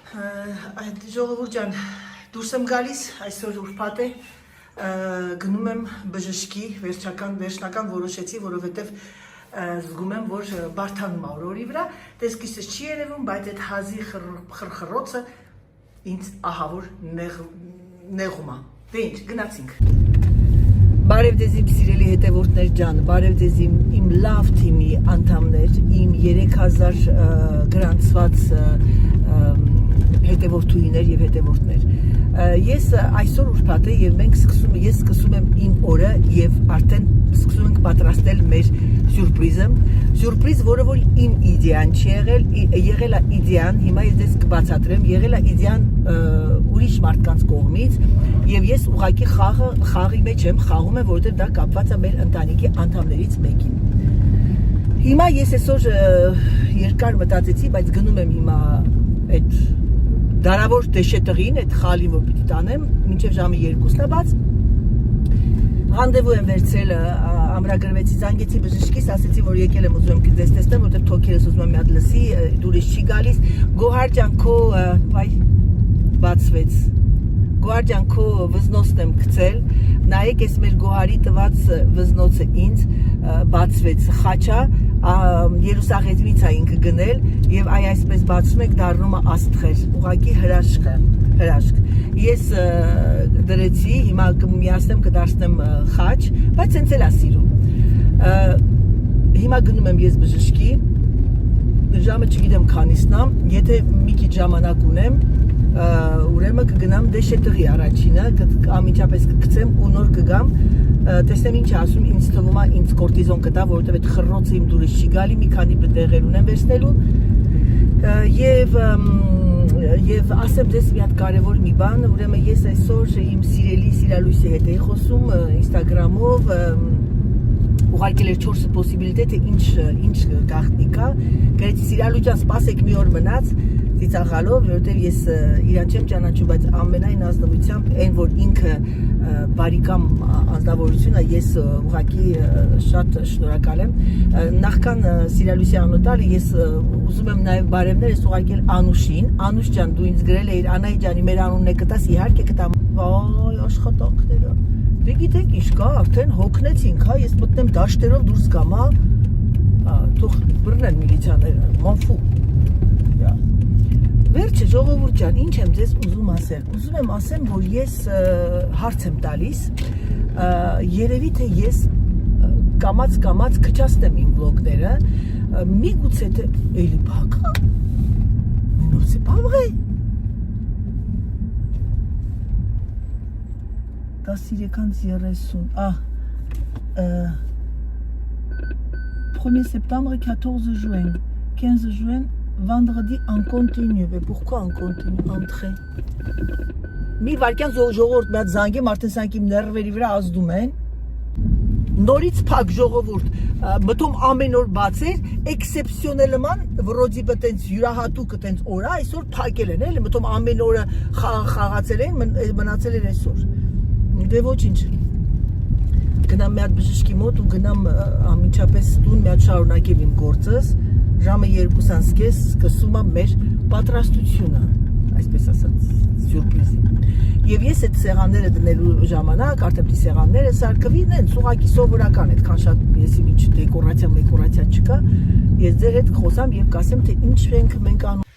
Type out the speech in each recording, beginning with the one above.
Այդ ժողովուրդ ջան, դուրս եմ գալիս, այսօր ուրբաթ է, գնում եմ բժշկի, վերջնական որոշեցի, որովհետև զգում եմ, որ բարդանում է օրորի վրա, տեսքիցս չի երևում, բայց այդ հազի խրխրոցը ինձ ահավոր նեղում է, դե ինչ, գնացինք։ Բարև ձեզ իմ սիրելի հետևորդներ ջան, բարև ձեզ իմ լավ թիմի անդամներ, իմ 3000 գրանցված հետևորդուհիներ եւ հետևորդներ։ Ես այսօր ուրբաթ է եւ ես սկսում եմ իմ օրը եւ արդեն սկսում ենք պատրաստել մեր սյուրպրիզ, որը որ իմ իդեան չի եղել է իդեան, հիմա ես դες կբացատրեմ, եղել է իդեան ուրիշ մարդկանց կողմից եւ ես ուղղակի խաղի մեջ եմ, խաղում եմ, որովհետեւ դա կապված է մեր ընտանիքի անդամներից մեկին։ Հիմա ես այսօր երկար մտածեցի, բայց գնում եմ հիմա այդ դարավոր դեշետղին, այդ խալին, որ պիտի տանեմ, մինչև ժամը 2-ն է բաց։ Ռանդևու եմ վերցրել, ամրագրվեցի, զանգեցի բժշկիս, ասեցի, որ եկել եմ ուզում եմ դες տեսնեմ, որտեղ թոքերս ուզում եմ մի հատ լսի, դուրս չի գալիս։ Գոհար ջան, քո բացվեց։ Գոհար ջան, քո վզնոցն եմ գցել։ Նայեք, այս մեր Գոհարի տված վզնոցը ինձ բացվեց, խաչա, Երուսաղեմից է ինքը գնել եւ այսպես բացում եք դառնում է աստղեր, ուղղակի հրաշք։ Ես դրեցի, հիմա կմիացնեմ, կդարձնեմ խաչ, բայց հենց էլ է սիրում։ Հիմա գնում եմ ես բժշկի, ժամը չգիտեմ քանիսն է, եթե մի քիչ ժամանակ ունեմ, ուրեմն կգնամ դեշետղի առաջինը, ամիջապես կգցեմ ու նոր կգամ, տեսնեմ ինչ ասում, ինձ թվում է ինձ կորտիզոն կտա, որովհետև այդ խռռոցը իմ դուրս չի գալի, մի քանի դեղեր ունեմ վերցնելու եւ ասեմ ձեզ մի հատ կարևոր մի բան, ուրեմն ես այսօր իմ սիրելույսի հետ էի խոսում Instagram-ով, ուղարկել էր 4 պոսիբիլիտետ, ինչ գաղտնի կա, գրեցի սիրալու ջան, սպասեք մի օր մնաց ծիծաղալով, որովհետև ես իրան չեմ ճանաչում, բայց ամենայն ազնվությամբ այն, որ ինքը բարիկամ անձնավորություն է, ես ուղղակի շատ շնորհակալ եմ։ Նախքան սիրալույսի անոտալը ես ուզում եմ նաև բարևներ ես ուղարկել Անուշին։ Անուշ ջան, դու ինձ գրել էիր Անայի ջանի մեր անունն է կտաս, իհարկե կտամ։ Վայ, աշխատանքները։ Դե գիտեք ինչ կա, արդեն հոգնեցինք, հա, ես մտնեմ դաշտերով դուրս գամ, հա։ Թող բռնեն միլիցիաները, մանֆու։ Վերջը ժողովուրդ ջան, ինչ եմ ձեզ ուզում ասել։ Ուզում եմ ասեմ, որ ես հարց եմ տալիս, երևի թե ես կամաց քչացնեմ իմ վլոգները, միգուցե թե էլի բակա, non c'est pas vrai. 13:30, 1er septembre, 14 juin, 15 juin, vendredi en continu. Mais pourquoi en continu? Entrée. Մի վարկյան ժողովուրդ մի հատ զանգեմ, արդեն սրանք իմ ներվերի վրա ազդում են։ Նորից փակ ժողովուրդ, մտում ամեն օր բացեր, էքսեպսիոնելման, վրոդի բտենց յուրահատուկ տենց օրա, այսօր փակել են, էլի, մտում ամեն օրը խաղացել են, մնացել էր այսօր։ Դե ոչինչ։ Գնամ մի հատ բժշկի մոտ ու գնամ ամիջապես տուն մի հատ շարունակեմ իմ գործս, ժամը 2:30 սկսում է մեր պատրաստությունը, այսպես ասած, սյուրպրիզի։ Եվ ես այդ սեղանները դնելու ժամանակ, արդեն պիտի սեղանները սարքվի, նենց ուղղակի սովորական, այդքան շատ եսի ինչ դեկորացիա չկա, ես ձեր հետ խոսամ եւ կասեմ, թե ինչ ենք մենք անում։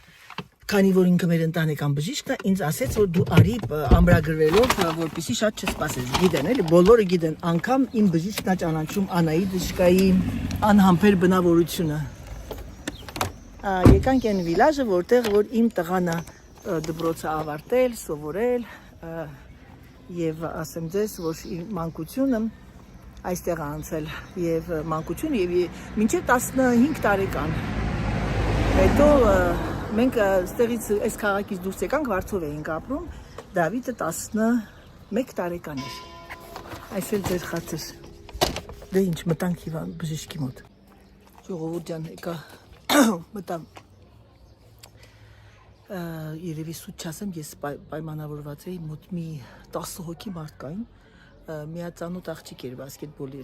Քանի որ ինքը մեր ընտանեկան բժիշկն է, ինձ ասեց, որ դու արի ամրագրվելով, որպեսզի շատ չսպասես։ Գիտեն, էլի, բոլորը գիտեն, անգամ իմ բժիշկն է ճանաչում Անայի դժկայի անհամբեր բնավորությունը։ Եկանք այն վիլաժը, որտեղ որ իմ տղան է դպրոցը ավարտել, սովորել եւ ասեմ ձեզ, որ իր մանկությունը այստեղ է անցել եւ մանկություն եւ մինչեւ 15 տարեկան։ Հետո մենք այստեղից այս քաղաքից դուրս եկանք, Վարդով էինք ապրում, Դավիթը 11 տարեկան էր։ Այսօր ձեր խաթր։ Դե ինչ մտանք Իվան բժշկի մոտ։ Ժողովուրդ ջան, եկա մտամ երևի սուտ չասեմ, ես պայմանավորված էի մոտ մի 10 հոգի մարդկային, մի հատ ծանոթ աղջիկ էր բասկետբոլի,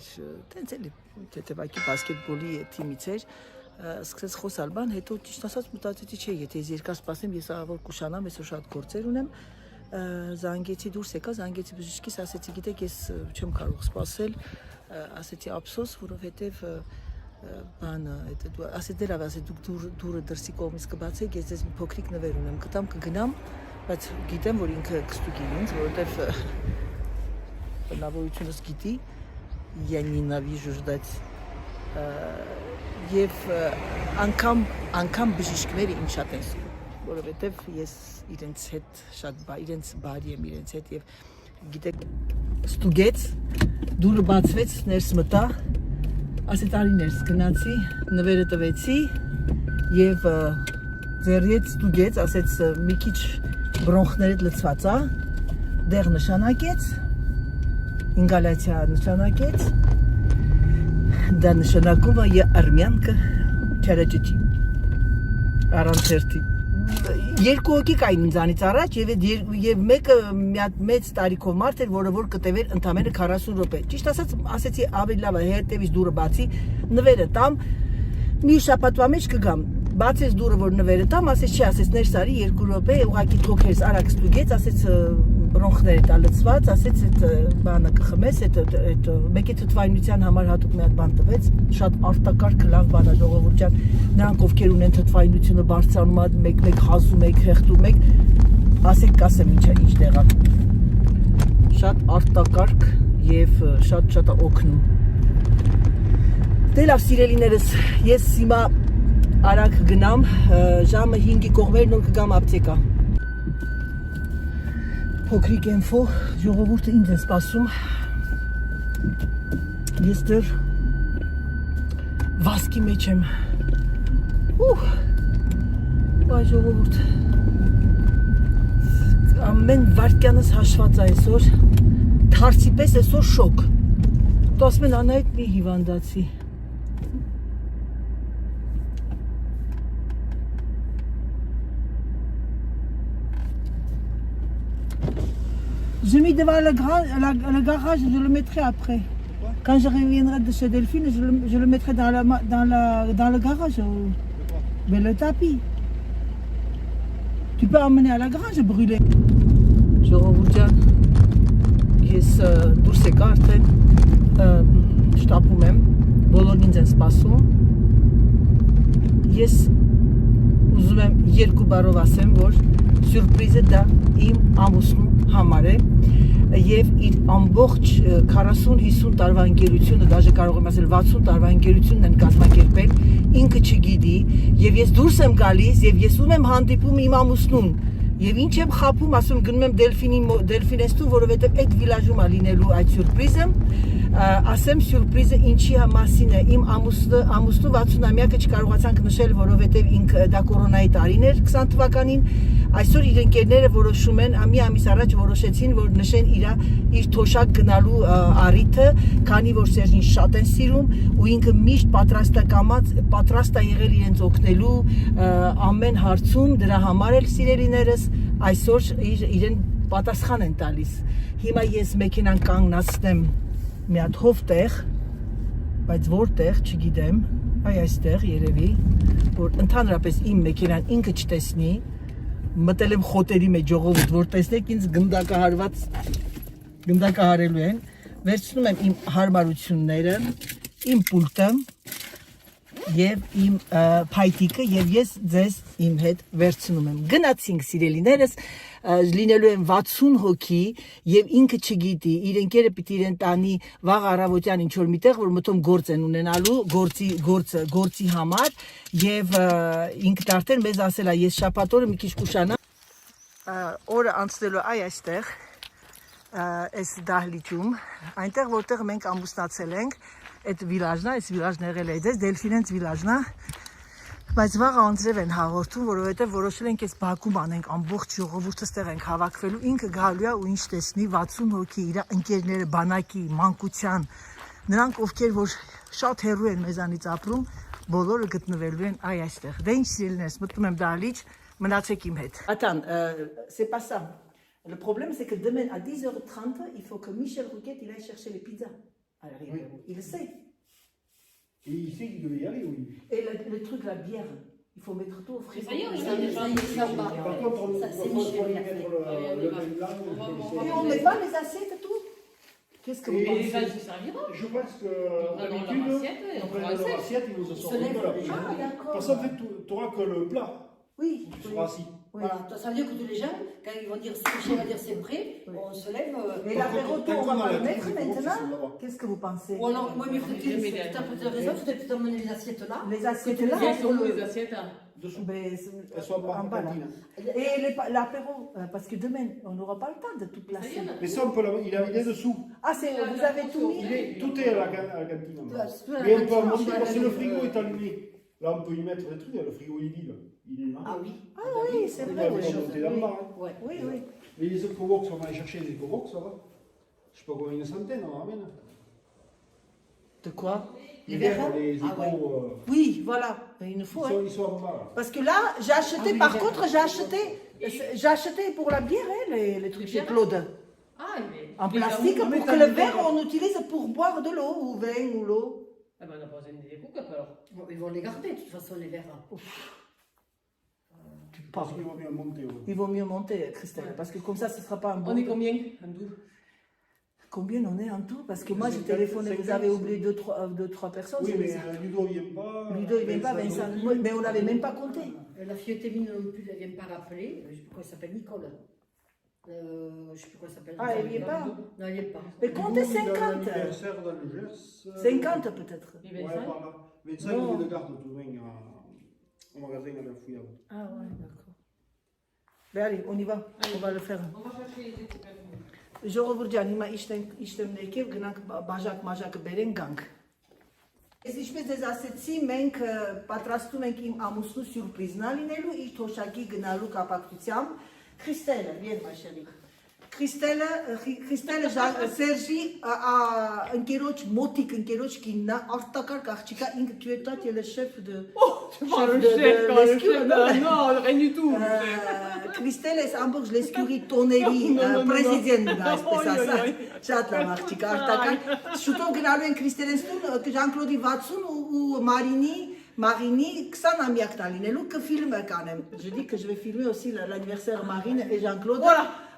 տենց էլի թեթևակի բասկետբոլի թիմից էր, սկսեց խոսալ բան, հետո ճիշտ ասած մտածեցի չէ, եթե ես երկար սպասեմ, ես ահավոր կուշանամ, այսօր շատ գործեր ունեմ, զանգեցի դուրս եկա, զանգեցի բժշկիս, ասեցի գիտեք, ես չեմ կարող սպասել, ասեցի ափսոս, որովհետև բանը, ասեց դե լավ, ասեց դուք դուրը դրսի կողմից կբացեք, ես ձեզ մի փոքրիկ նվեր ունեմ, կտամ կգնամ, բայց գիտեմ, որ ինքը կստուգի ինձ, որովհետև բնավորությունս գիտի, я ненавижу ждать. Եվ անգամ բժիշկները ինձ շատ են սիրում, որովհետև ես իրենց հետ շատ իրենց բարի եմ իրենց հետ եւ գիտեք ստուգեց, դուրը բացվեց, ներս մտա, ասեց արի ներս գնացի, նվերը տվեցի եւ ձեռիեց ստուգեց, ասեց մի քիչ բրոնխներդ լցված է, դեղ նշանակեց, ինգալյացիա նշանակեց, դա նշանակում է արմյանքը չարաճճի, առանց հերթի, երկու հոգի կային ինձանից առաջ և մեկը մեծ տարիքով մարդ էր, որը որ կտևեր ընդամենը 40 րոպե, ճիշտ ասած ասեցի ավելի լավ է հետևից դուրը բացի, նվերը տամ, մի շաբաթվա մեջ կգամ, բացեց դուրը, որ նվերը տամ, ասեց չի, ասեց ներս արի 2 րոպե, ուղղակի թոքերս արագ ստուգեց, ասեց բրոնխները տա լցված, ասեց այդ բանը կխմես, մեկի թթվայնության համար հատուկ մի հատ բան տվեց, շատ արտակարգ լավ բան է ժողովուրդ ջան, նրանք ովքեր ունեն թթվայնությունը բարձրանում է, մեկ հազում եք, հեղտում եք, ասեք կասեմ ինչ դեղա, շատ արտակարգ և շատ օգնում։ Դե լավ սիրելիներս, ես հիմա արագ գնամ, ժամը 5-ի կողմեր նոր կգամ ապտեկա։ Փոքրիկ ինֆո, ժողովուրդը ինձ են սպասում, ես դեռ վազքի մեջ եմ, այ ժողովուրդ, ամեն վարկյանս հաշված է այսօր, թարցի պես այսօր շոկ, դու ասում են անայդ մի հիվանդացի, Je m'y devant le garage, je le mettrai après. Quand je reviendrai de chez Delphine, je le mettrai dans le garage, mais le tapis. Tu peux emmener à la grange brûler. Je reviens. Ես դուրս եկա արդեն շտապում եմ, բոլորն ինձ են սպասում, ես ուզում եմ 2 բառով ասեմ, որ սյուրպրիզը դա իմ ամուսնու համար է և իր ամբողջ 40-50 տարվա ընկերությունը, դաժե կարող եմ ասել 60 տարվա ընկերությունն են կազմակերպել, ինքը չգիտի և ես դուրս եմ գալիս և ես ում եմ հանդիպում իմ ամուսնուն Եվ ինչ եմ խապում, ասում գնում եմ Դելֆինեստու, որովհետև այդ վիլաժում է լինելու այդ սյուրպրիզը, ասեմ սյուրպրիզը ինչի մասին է, իմ ամուսնու 60-ամյակը չկարողացանք նշել, որովհետև ինքը դա կորոնայի տարին էր 20 թվականին, այսօր իր ընկերները որոշում են, մի ամիս առաջ որոշեցին, որ նշեն իր թոշակ գնալու առիթը, քանի որ Սերժին շատ են սիրում ու ինքը միշտ պատրաստ է եղել իրենց օգնելու ամեն հարցում, դրա համար էլ սիրելիներս այսօր իրեն պատասխան են տալիս։ Հիմա ես մեքենան կանգնացնեմ մի հատ հովտեղ, բայց որտեղ չգիտեմ, այստեղ երևի, որ ընդհանրապես իմ մեքենան ինքը չտեսնի, մտել եմ խոտերի մեջ ժողովուրդ, որ տեսնեք ինձ գնդակահարելու են, վերցնում եմ իմ հարմարությունները, իմ պուլտը և իմ փայտիկը և ես ձեզ իմ հետ վերցնում եմ։ Գնացինք սիրելիներս, լինելու են 60 հոգի և ինքը չգիտի, իր ընկերը պիտի իրեն տանի վաղ առավոտյան ինչ-որ միտեղ, որ մտում գործ են ունենալու, գործի համար և ինքը արդեն մեզ ասել է, ես շաբաթ օրը մի քիչ կուշանամ, օրը անցնելու այստեղ, այս դահլիճում, այնտեղ որտեղ մենք ամուսնացել ենք, այդ վիլաժն է, այս վիլաժն եղել է ձեզ, Դելֆինենց վիլաժն է, բայց վաղը անձրև են հաղորդում, որովհետև որոշել ենք այս բակում անենք, ամբողջ ժողովուրդը ստեղ ենք հավաքվելու, ինքը գալու է ու ինչ տեսնի, 60 հոգի իր ընկերները, բանակի, մանկության, նրանք ովքեր որ շատ հեռու են մեզանից ապրում, բոլորը գտնվելու են այստեղ։ Դե ինչ սիրելիներս, մտնում եմ դահլիճ, մնացեք իմ հետ։ Attends, c'est pas ça. Le problème c'est que demain à 10h30, il faut que Michel Rouquette il aille chercher les pizzas. Alors, il le sait. Et il sait qu'il devait y aller, oui. Et le truc, la bière, il faut mettre tout au frigo. Ça y est, on Par contre, on va mettre le vin blanc. Et on ne met pas les assiettes et tout. Qu'est-ce que vous Les pensez? gens se serviront. Je pense que Dans d'habitude, leur assiette, on on prend prend leur un assiette, ils vous sortent de là. Ah, d'accord. Parce qu'en fait, tu n'auras que le plat. Oui. Tu seras assis. Oui. Voilà, ça veut dire que tous les gens, quand ils vont dire Michel va dire c'est prêt, Oui. on se lève. Et l'apéro, on va pas le mettre les cours, maintenant? c'est là-bas. Qu'est-ce que vous pensez? Ou alors, moi, mais peut-être raison, peut-être emmener les assiettes là. Les assiettes là, Elles pour sont où le... les assiettes? Dessous. Ben, Elles sont en bas, là. cantine. Et l'apéro, parce que demain, on n'aura pas le temps de tout Ça y placer. est, Mais ça, on peut il est dessous. Ah, vous avez tout mis? Tout est à la cantine. Ouais, Mais on peut en monter parce que le frigo est allumé. Là, on peut y mettre des trucs. Le frigo est vide. Il est là. Ah oui. Ah oui, c'est On vrai. peut des choses. monter là-bas. Ouais. Oui, oui. Mais les éco-box, on va aller chercher les éco-box, ça va. Je sais pas combien, une centaine, on ramène. De quoi? Les verres? Les Ah ouais. éco, Oui, voilà. Il nous faut. Hein. ils sont en bas. Là. Parce que là, j'ai acheté, Ah oui, par les contre, j'ai acheté pour la bière, hein, les trucs chez Claude. Ah, mais. En plastique, pour que le verre, on utilise pour boire de l'eau, ou vin, ou l'eau. Ah, ben on n'a pas besoin des coupes alors. Bon, ils vont les garder, de toute façon, les verres. Tu Parce parles. qu'il vaut mieux monter. Ouais. Il vaut mieux monter, Christelle, Ouais. parce que comme ça, ce ne sera pas un bon. On est combien en tout? Combien on est en tout? Parce que moi, j'ai 50, téléphoné, vous 50. avez oublié deux, trois personnes. Oui, c'est mais ça. Ludo, il vient pas. Ludo, il ne vient pas, Vincent. Mais on n'avait même pas compté. La fillette Mine non plus, elle ne vient pas rappeler. Je ne sais plus comment elle s'appelle, Nicole. Je ne sais plus comment elle s'appelle. Ah, elle n'y est pas. Non, elle n'y est pas. Mais comptez Ludo, il a 50. un anniversaire dans le Gers. 50 peut-être. Et Ouais, 25? par là. 25, Non. il est de garde, tout loin, au magasin à la fouille. Ah ouais, d'accord. Ben allez, on y va. On va le faire. On va chercher les coupes. Ժողովուրդ ջան, հիմա իշտեմ ներքև գնանք բաժակ-մաժակը բերենք գանք։ Ես ինչպես ձեզ ասեցի, մենք պատրաստում ենք իմ ամուսնու սյուրպրիզնա լինելու իր թոշակի գնալու կապակցությամբ Քրիստելը, եւ մաշելի։ Քրիստելը Սերժի ընկերոջ մոտիկ ընկերոջ կինն է, արտակարգ աղջիկա, ինքը տուետատ ելը շեֆ de Non, rien du tout. Քրիստելը այս ամբողջ լեսկյուրի տոների պրեզիդենտն է, այսպես ասած, շատ լավ աղջիկ, արտական։ Շուտով գնալու են Քրիստելենց տուն Ժան-Կլոդի 60 ու Marine 20-ամյակն է լինելու, կֆիլմը կանեմ։ Je dis que je vais filmer aussi l'anniversaire Marine et Jean-Claude.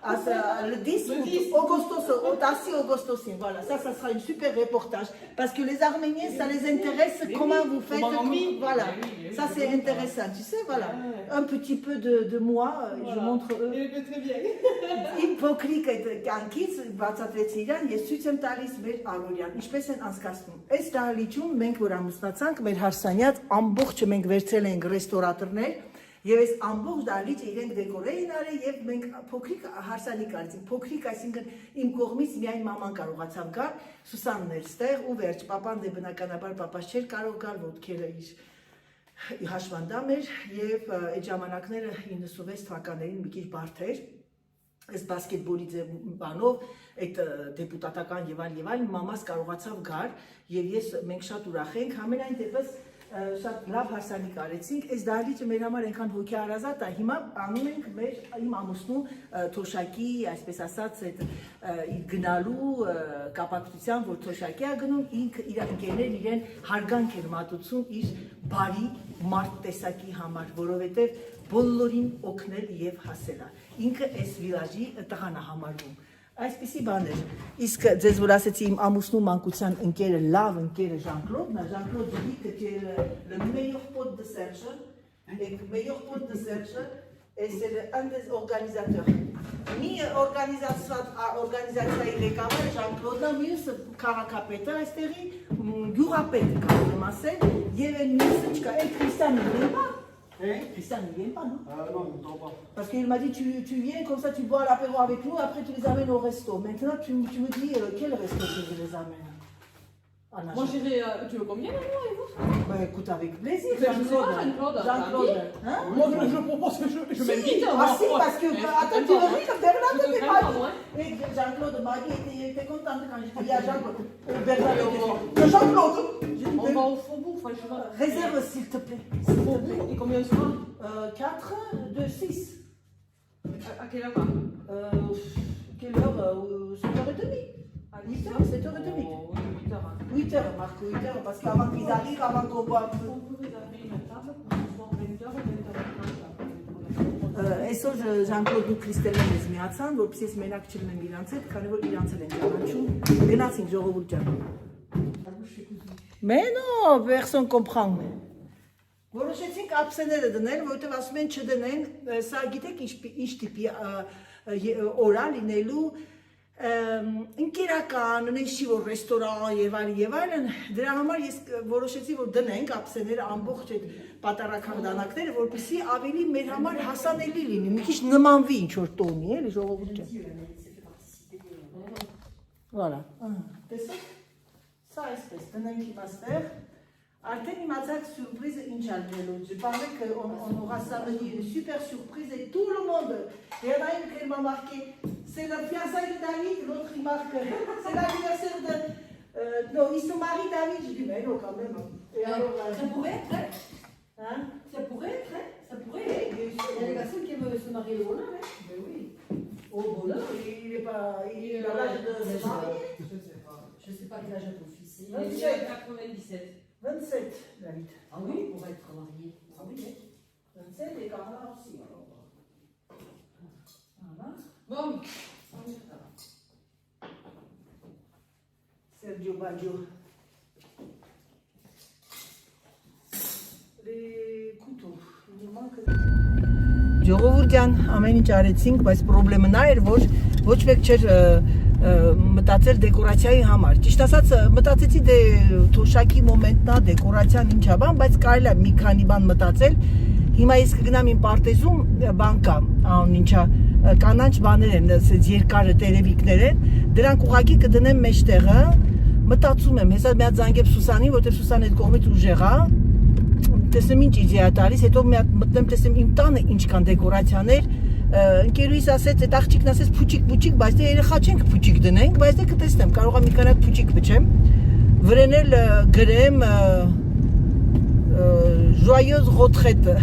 Le 10 août, 10 augustosien. Voilà, ça sera une super reportage. Parce que les Arméniens, ça les intéresse comment vous faites. Voilà, ça c'est intéressant. Tu sais, voilà, un petit peu de moi, je montre eux. Très bien. Իմ փոքրիկ այդ կյանքից բացատրեցի իրան, ես ցույց եմ տալիս մեր Արորյան, ինչպես են անցկացնում։ Այս դահլիճում մենք որ ամուսնացանք, մեր հարսանյաց ամբողջը մենք վերցրել ենք ռեստորատորներ, եւ այս ամբողջ դահլիճը իրենք դեկորել են արել եւ մենք փոքրիկ հարսանիք արեցինք։ Փոքրիկ, այսինքն իմ կողմից միայն մաման կարողացավ գալ, Սուսանն էր ստեղ ու վերջ, papan դե բնականաբար papas չէր կարող գալ, ոտքերը իր հաշվանդամ էր եւ այդ ժամանակները 96 թվականներին մի քիչ բարդ էր։ Այս բասկետբոլի բանով, այդ դեպուտատական եւ այլ, մամաս կարողացավ գալ եւ մենք շատ ուրախ ենք, համենայն դեպս շատ լավ հարսանիք արեցինք, այս դահլիճը մեր համար այնքան հոգեհարազատ է, հիմա անում ենք իմ ամուսնու թոշակի, այսպես ասած, այդ գնալու կապակցությամբ, որ թոշակի է գնում, ինքը իր ընկերներ իրեն հարգանք էր մատուցում իր բարի մարդ տեսակի համար, որովհետեւ բոլորին օգնել եւ հասել է։ Ինքը այս վիլաժի տղան է համարվում։ Այսպիսի բան էր։ Իսկ ձեզ որ ասեցի իմ ամուսնու մանկության ընկերը, լավ ընկերը Jean-Claude, Jean-Claude dit que tu es le meilleur pote de Serge, et le meilleur pote de Serge, et c'est un des organisateurs։ Մի օրգանիզացիայի ղեկավարը Jean-Claude-ն է, մյուսը քաղաքապետը այստեղի գյուղապետ կարող եմ ասել, եւ այն մյուսը չկա, այլ Քրիստիան Նիլեմա։ Christian ne vient pas, non? Non, il ne tombe pas. Parce qu'il m'a dit, tu viens, comme ça tu bois l'apéro avec nous, après tu les amènes au resto. Maintenant, tu me dis quel resto que je les amène? Moi j'irai. Tu veux combien moi et vous? Bah écoute, avec plaisir, Je sais pas, Jean-Claude. Jean-Claude. Hein? Moi je propose que je m'invite. Ah si, parce que, attends, tu veux dire, Bernard Je te n'était crains pas pas, dit. moi. Et Jean-Claude, Marie était contente quand je dis à Jean-Claude. Bernard était Jean-Claude, On va au Faubourg, franchement. réserve s'il te plaît. Faubourg, et combien de soirs? 4, 2, 6. À quelle heure? Quelle heure? 7h30. Ah 8 heures, 7 heures et demie. 8 heures. 8 heures, Marco, 8 heures, parce qu'avant qu'ils arrivent, avant qu'on boit un peu. On peut réserver une table pour 20 heures ou 20 heures. Այսօր Ժան-Կլոդ ու Քրիստելեն ես միացան, որպեսզի ես մենակ չլինեմ իրանց հետ, քանի որ իրանց էլ են ճանաչում։ Գնացինք ժողովուրդ ջան։ Mais non, personne comprend։ Որոշեցինք ափսեները դնել, որովհետև ասում են չդնեն, սա գիտեք ինչ տիպի օրա լինելու ընկերական, ունեցի որ ռեստորան եւ այլն, դրա համար ես որոշեցի որ դնենք ափսեները ամբողջ այդ պատարական դանակները, որպեսզի ավելի մեր համար հասանելի լինի, մի քիչ նմանվի ինչ որ տոնի, էլի ժողովուրդ ջան։ Voilà, տեսեք։ Սա այսպես դնենք իմաստեղ։ Արդեն իմացած սյուրպրիզը ինչ ալնելու։ Je parlais qu'on aura samedi une super surprise et tout le monde. Il y en a une qui m'a marqué, c'est la fiançailles de David, l'autre il marque, c'est l'anniversaire de... non, ils sont mariés David, je dis mais non quand même. Et alors, Ça pourrait être, hein? Hein? Ça pourrait être, hein? Ça pourrait être. Il y a des personnes qui aiment se marier le bonheur, hein? Mais oui. Au bonheur, il est pas... Il est à l'âge de se marier. Je sais pas quel âge a ton fils. Il est né en 97. 27, David. Ah oui, pour être marié. Ah oui, hein? 27 et Carla aussi. Alors. Voilà. Bon, Sergio Baggio. Les couteaux. Il nous manque. Ժողովուրդյան ամեն ինչ արեցինք, բայց խնդրեմը նա էր, որ ոչ մեկ չէր մտածել դեկորացիայի համար։ Ճիշտ ասած, մտածեցի դե թոշակի մոմենտն է, դեկորացիան ինչա բան, բայց կարելի է մի քանի բան մտածել։ Հիմա ես կգնամ իմ պարտեզում բան կա, անուն ինչա, կանանչ բաներ են, ասես երկարը տերևիկներ են, դրանք ուղղակի կդնեմ մեջտեղը, մտածում եմ, հեսա մի հատ զանգեմ Սուսանին, որտեղ Սուսան այդ կողմից ուժեղ է, տեսնեմ ինչ իդեա տալիս, հետո մի հատ մտնեմ տեսնեմ իմ տանը ինչ կան դեկորացիաներ, ընկերուհիս ասեց, այդ աղջիկն ասեց փուչիկ, բայց դե երեխա չենք փուչիկ դնենք, բայց դե կտեսնեմ, կարող եմ մի քանի հատ փուչիկ փչեմ, վրան էլ գրեմ joyeuse retraite։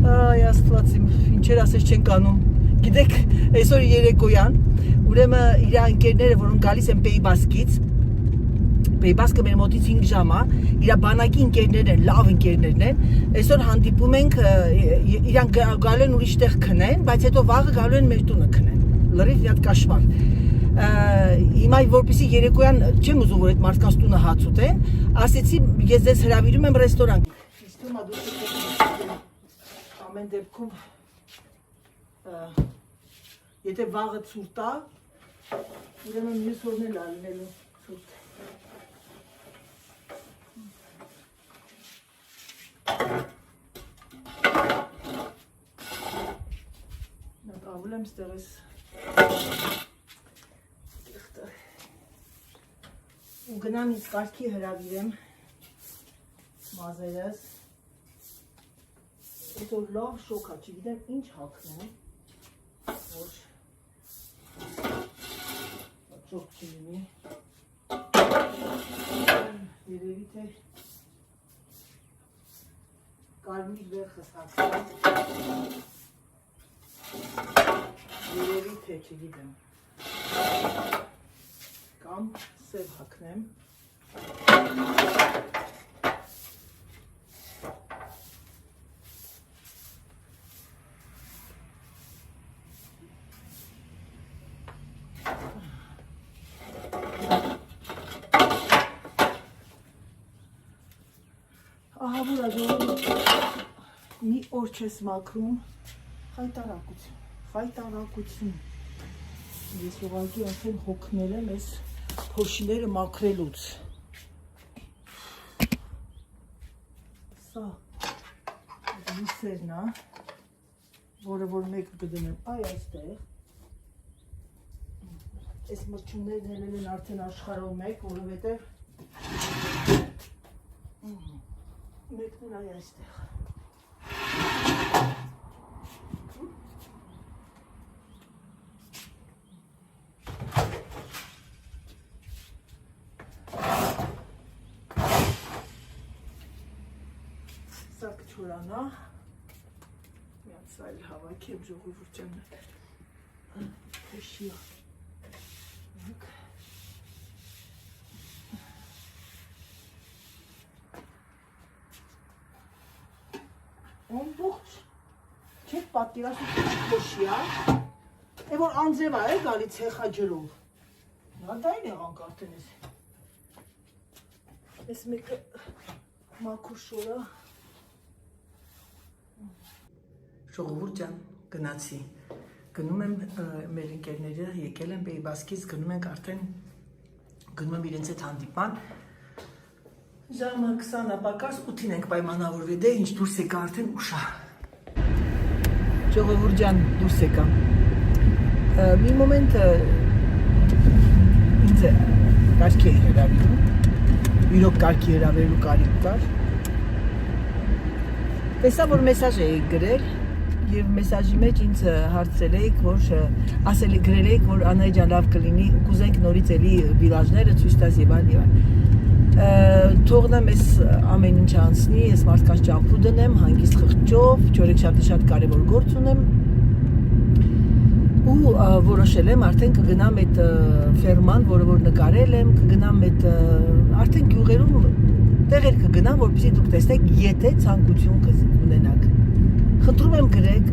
Այ աստված իմ, ինչեր ասես չենք անում։ Գիտեք, այսօր երեկոյան, ուրեմն իր ընկերները, որոնք գալիս են Պեյբասկից, Պեյբասկը մեր մոտից 5 ժամ է, իր բանակի ընկերներ են, լավ ընկերներն են, այսօր հանդիպում ենք, իրանք գալու են ուրիշ տեղ քնեն, բայց հետո վաղը գալու են մեր տունը քնեն, լրիվ մի հատ կաշմար։ Հիմա որպեսզի երեկոյան չեմ ուզում որ այդ մարդկանց տունը հաց ուտեն, ասեցի ես ձեզ հրավիրում եմ ռեստորան։ Ամեն դեպքում եթե վաղը ցուրտ է, ուրեմն մյուս օրն էլ ալնելու ցուրտ։ Նկավել եմ ստեղես ու գնամ ինձ կարգի հրավիրեմ մազերս, հետո լավ շոք է, չգիտեմ ինչ հագնեմ, որ շոք չլինի, երևի թե կարմիր վերխս հագնեմ, երևի թե չգիտեմ, կամ սև հագնեմ, ահա որ մի օր չես մաքրում, խայտարակություն, ես ուղղակի արդեն հոգնել եմ ես փոշիները մաքրելուց, սա լուսերն է, որը որ մեկը կդնեմ այ այստեղ, այս մրջուններն ելել են արդեն աշխարհով մեկ, որովհետև մեկն էլ այ այստեղ։ Սա կչորանա, միած այլ հավաք եմ ժողովուրդ ջան, փոշի Ամբողջ չեք պատկերացնում փոշիա, է որ անձև է գալի ցեխաջրով։ Նա դա էլ եղանք արդեն ես։ Ես մեկը մաքուր շորա։ Ժողովուրդ ջան, գնացի։ Գնում եմ մեր ընկերները եկել են Բեյբասկից, գնում ենք արդեն գնում եմ իրենց հետ հանդիպան։ Ժամը 20 ապակաս 8-ին ենք պայմանավորվել, դե ինչ դուրս եկա արդեն ուշա։ Ժողովուրդ ջան, դուրս եկա։ Մի մոմենտ ինձ կարգի է հրավիրում, իրոք կարգի հրավերելու կարիք կար։ Տեսա, որ մեսաժ էիք գրել և մեսաժի մեջ ինձ հարցել էիք, որ գրել էիք, որ Անահիտ ջան լավ կլինի, կուզենք նորից էլի վիլաժները ցույց տաս եւ այլն եւ այլն։ Թողնեմ ես ամեն ինչ անցնի, ես մարդկանց ճամփու դնեմ, հանգիստ խղճով, չորեքշաբթի շատ կարևոր գործ ունեմ ու որոշել եմ արդեն կգնամ այդ ֆերման, որը որ նկարել եմ, կգնամ այդ արդեն գյուղերում տեղեր կգնամ, որպեսզի դուք տեսնեք, եթե ցանկություն կունենաք։ Խնդրում եմ գրեք,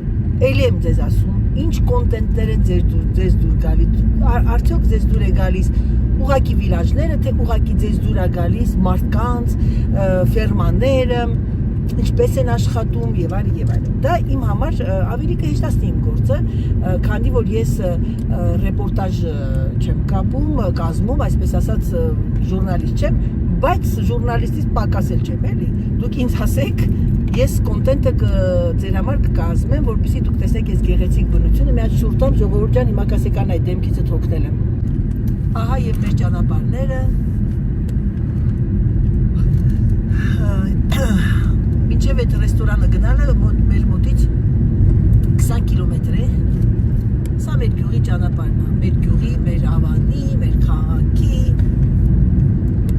էլի եմ ձեզ ասում, ինչ կոնտենտներ են ձեզ դուր գալիս, արդյոք ձեզ դուր է գալիս ուղղակի վիլաժները, թե ուղղակի ձեզ դուր է գալիս մարդկանց, ֆերմաները, ինչպես են աշխատում եւ այլն եւ այլն։ Դա իմ համար ավելի կհեշտացնի իմ գործը, քանի որ ես ռեպորտաժ չեմ կազմում, այսպես ասած ժուրնալիստ չեմ, բայց ժուրնալիստից պակաս էլ չեմ, էլի։ Դուք ինձ ասեք, ես կոնտենտը ձեր համար կկազմեմ, որպեսզի դուք տեսնեք այս գեղեցիկ բնությունը, մի հատ շուռ տամ, ժողովուրդ ջան, հիմա կասեկան այդ դեմքիցդ հոգնել եմ։ Ահա եւ մեր ճանապարհները։ Մինչև այդ ռեստորանը գնալը մեր մոտից 20 կիլոմետր է։ Սա մեր գյուղի ճանապարհն է, մեր գյուղի, մեր ավանի, մեր քաղաքի,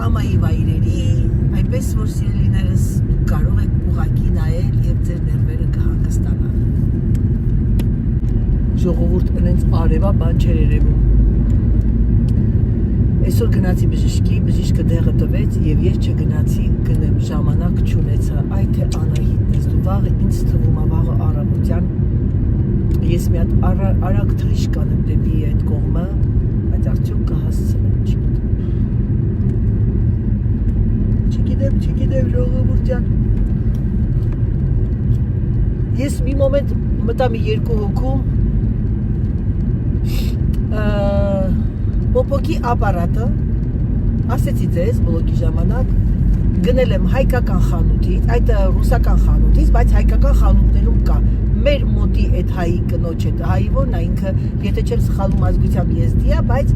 ամայի վայրերի, այնպես որ սիրելիներս դուք կարող եք ուղղակի նայել եւ ձեր ներվերը կհանգստանան։ Ժողովուրդ այնց արևա բան չեր երևում։ Այսօր գնացի բժիշկի, բժիշկը դեղը տվեց եւ ես չգնացի, գնեմ ժամանակ չունեցա, այ թե Անահիտն ես դու վաղը ինձ թվում է վաղը առավոտյան ես մի հատ արագ թռիչք կանեմ դեպի այդ կողմը, բայց արդյոք կհասցնեմ, չգիտեմ ժողովուրդ ջան։ Ես մի մոմենտ մտա մի երկու հոգու Պոպոկի ապարատը, ասեցի ձեզ բլոգի ժամանակ, գնել եմ հայկական խանութից, այդ ռուսական խանութից, բայց հայկական խանութներում կա։ Մեր մոտի այդ հայի կնոջ հետ, հայի որն է ինքը, եթե չեմ սխալվում ազգությամբ եզդի է, բայց